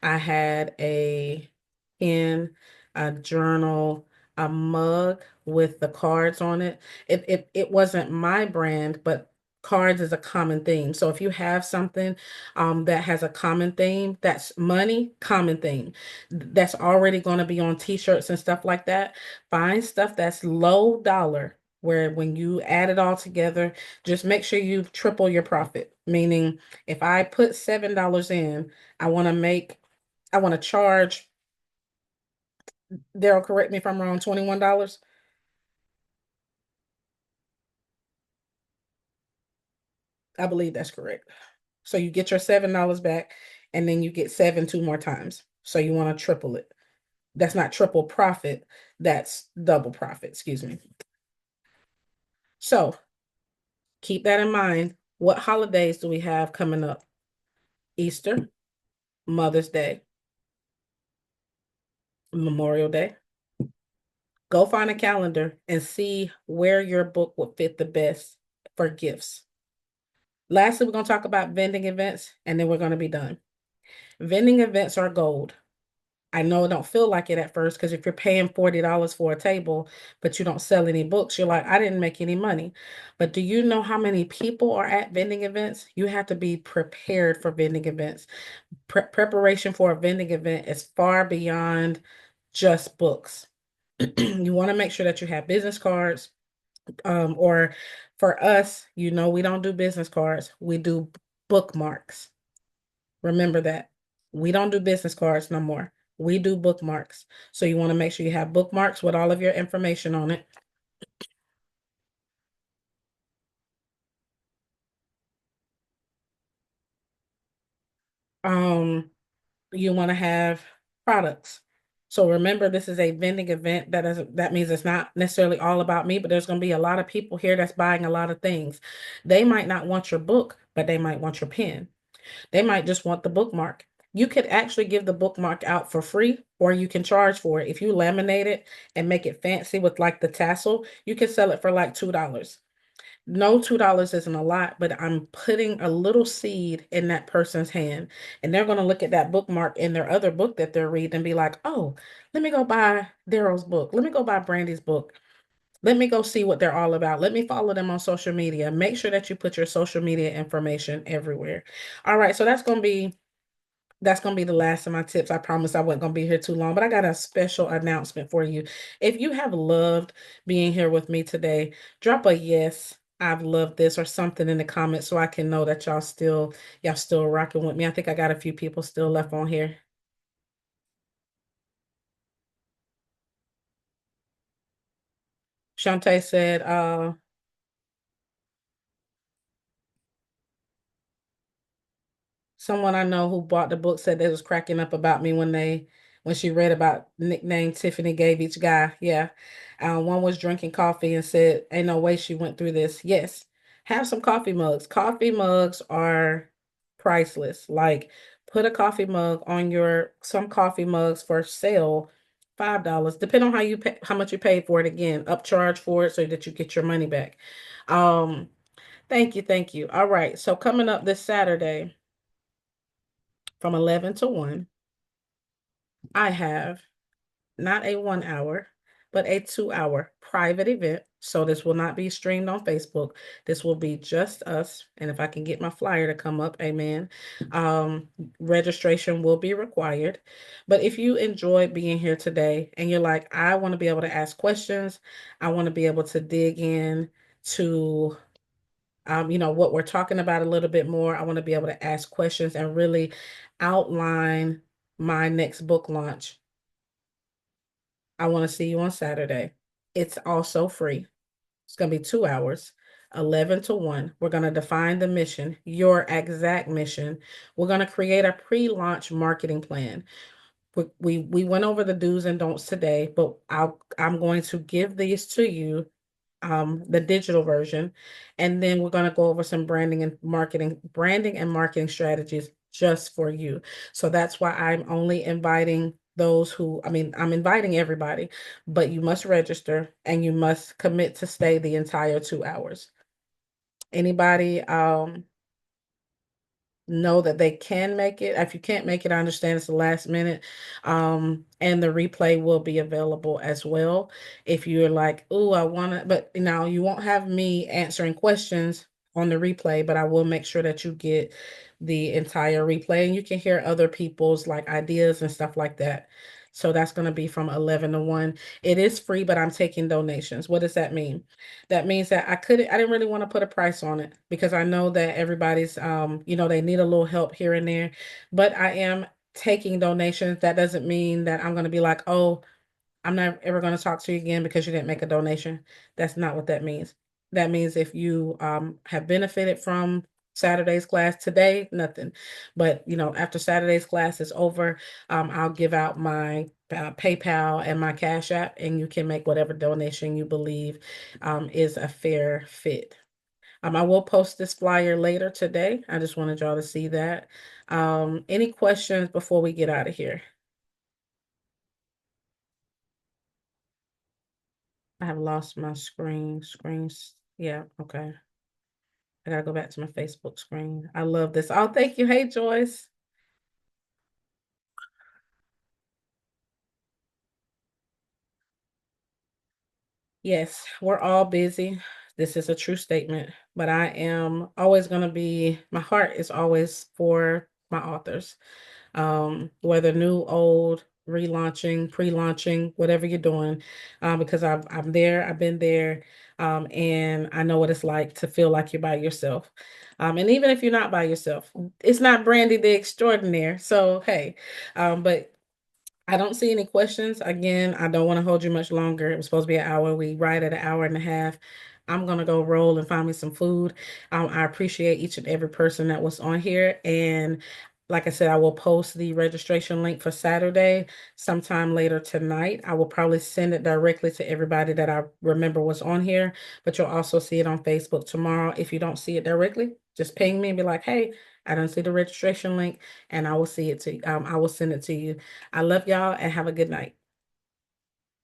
I had a pen, a journal, a mug with the cards on it. It wasn't my brand, but cards is a common theme. So if you have something that has a common theme, that's money, common theme. That's already going to be on t-shirts and stuff like that. Find stuff that's low dollar where when you add it all together, just make sure you triple your profit. Meaning if I put $7 in, I want to make, I want to charge, Daryl, correct me if I'm wrong, $21. I believe that's correct. So you get your $7 back and then you get seven two more times. So you want to triple it. That's not triple profit, that's double profit, excuse me. So keep that in mind. What holidays do we have coming up? Easter, Mother's Day, Memorial Day. Go find a calendar and see where your book will fit the best for gifts. Lastly, we're going to talk about vending events and then we're going to be done. Vending events are gold. I know it don't feel like it at first because if you're paying $40 for a table, but you don't sell any books, you're like, I didn't make any money. But do you know how many people are at vending events? You have to be prepared for vending events. Preparation for a vending event is far beyond just books. You want to make sure that you have business cards, or for us, we don't do business cards, we do bookmarks. Remember that. We don't do business cards no more. We do bookmarks. So you want to make sure you have bookmarks with all of your information on it. Um, you want to have products. So remember, this is a vending event. That means it's not necessarily all about me, but there's going to be a lot of people here that's buying a lot of things. They might not want your book, but they might want your pen. They might just want the bookmark. You could actually give the bookmark out for free, or you can charge for it. If you laminate it and make it fancy with like the tassel, you can sell it for like $2. No, $2 isn't a lot, but I'm putting a little seed in that person's hand. And they're going to look at that bookmark in their other book that they're reading and be like, oh, let me go buy Daryl's book. Let me go buy Brandy's book. Let me go see what they're all about. Let me follow them on social media. Make sure that you put your social media information everywhere. All right, so that's gonna be the last of my tips. I promise I wasn't gonna be here too long, but I got a special announcement for you. If you have loved being here with me today, drop a yes. I've loved this or something in the comments so I can know that y'all still rocking with me. I think I got a few people still left on here. Shantae said, someone I know who bought the book said they was cracking up about me when she read about nickname Tiffany gave each guy. Yeah. One was drinking coffee and said, ain't no way she went through this. Yes. Have some coffee mugs. Coffee mugs are priceless. Like put a coffee mug on some coffee mugs for sale, $5. Depending on how much you paid for it again, upcharge for it so that you get your money back. Um, thank you, thank you. All right. So coming up this Saturday from 11 to 1, I have not a 1 hour, but a 2 hour private event. So this will not be streamed on Facebook. This will be just us. And if I can get my flyer to come up, amen. Um, Registration will be required. But if you enjoyed being here today and you're like, I want to be able to ask questions, I want to be able to dig in to what we're talking about a little bit more. I want to be able to ask questions and really outline my next book launch. I want to see you on Saturday. It's also free. It's going to be 2 hours, 11 to 1. We're going to define the mission, your exact mission. We're going to create a pre-launch marketing plan. We went over the do's and don'ts today, but I'm going to give these to you, the digital version, and then we're going to go over some branding and marketing strategies just for you. So that's why I'm only inviting I'm inviting everybody, but you must register and you must commit to stay the entire 2 hours. Anybody know that they can make it. If you can't make it, I understand it's the last minute. And the replay will be available as well. If you're like, oh, I want to, but you won't have me answering questions on the replay, but I will make sure that you get the entire replay and you can hear other people's like ideas and stuff like that. So that's going to be from 11 to 1. It is free, but I'm taking donations. What does that mean? That means that I didn't really want to put a price on it because I know that everybody's, they need a little help here and there, but I am taking donations. That doesn't mean that I'm going to be like, oh, I'm not ever going to talk to you again because you didn't make a donation. That's not what that means. That means if you have benefited from Saturday's class today, nothing. But after Saturday's class is over, I'll give out my PayPal and my Cash App, and you can make whatever donation you believe is a fair fit. I will post this flyer later today. I just wanted y'all to see that. Any questions before we get out of here? I have lost my screen. Screens. Yeah, okay. I gotta go back to my Facebook screen. I love this. Oh, thank you. Hey, Joyce. Yes, we're all busy. This is a true statement, but I am always going to my heart is always for my authors. Whether new, old, relaunching, pre-launching, whatever you're doing, because I'm there, I've been there, and I know what it's like to feel like you're by yourself. And even if you're not by yourself, it's not Brandy the extraordinaire. So hey, but I don't see any questions. Again, I don't want to hold you much longer. It was supposed to be an hour. We right at an hour and a half. I'm gonna go roll and find me some food. I appreciate each and every person that was on here. And like I said, I will post the registration link for Saturday sometime later tonight. I will probably send it directly to everybody that I remember was on here, but you'll also see it on Facebook tomorrow. If you don't see it directly, just ping me and be like, hey, I don't see the registration link, and I will send it to you. I love y'all and have a good night.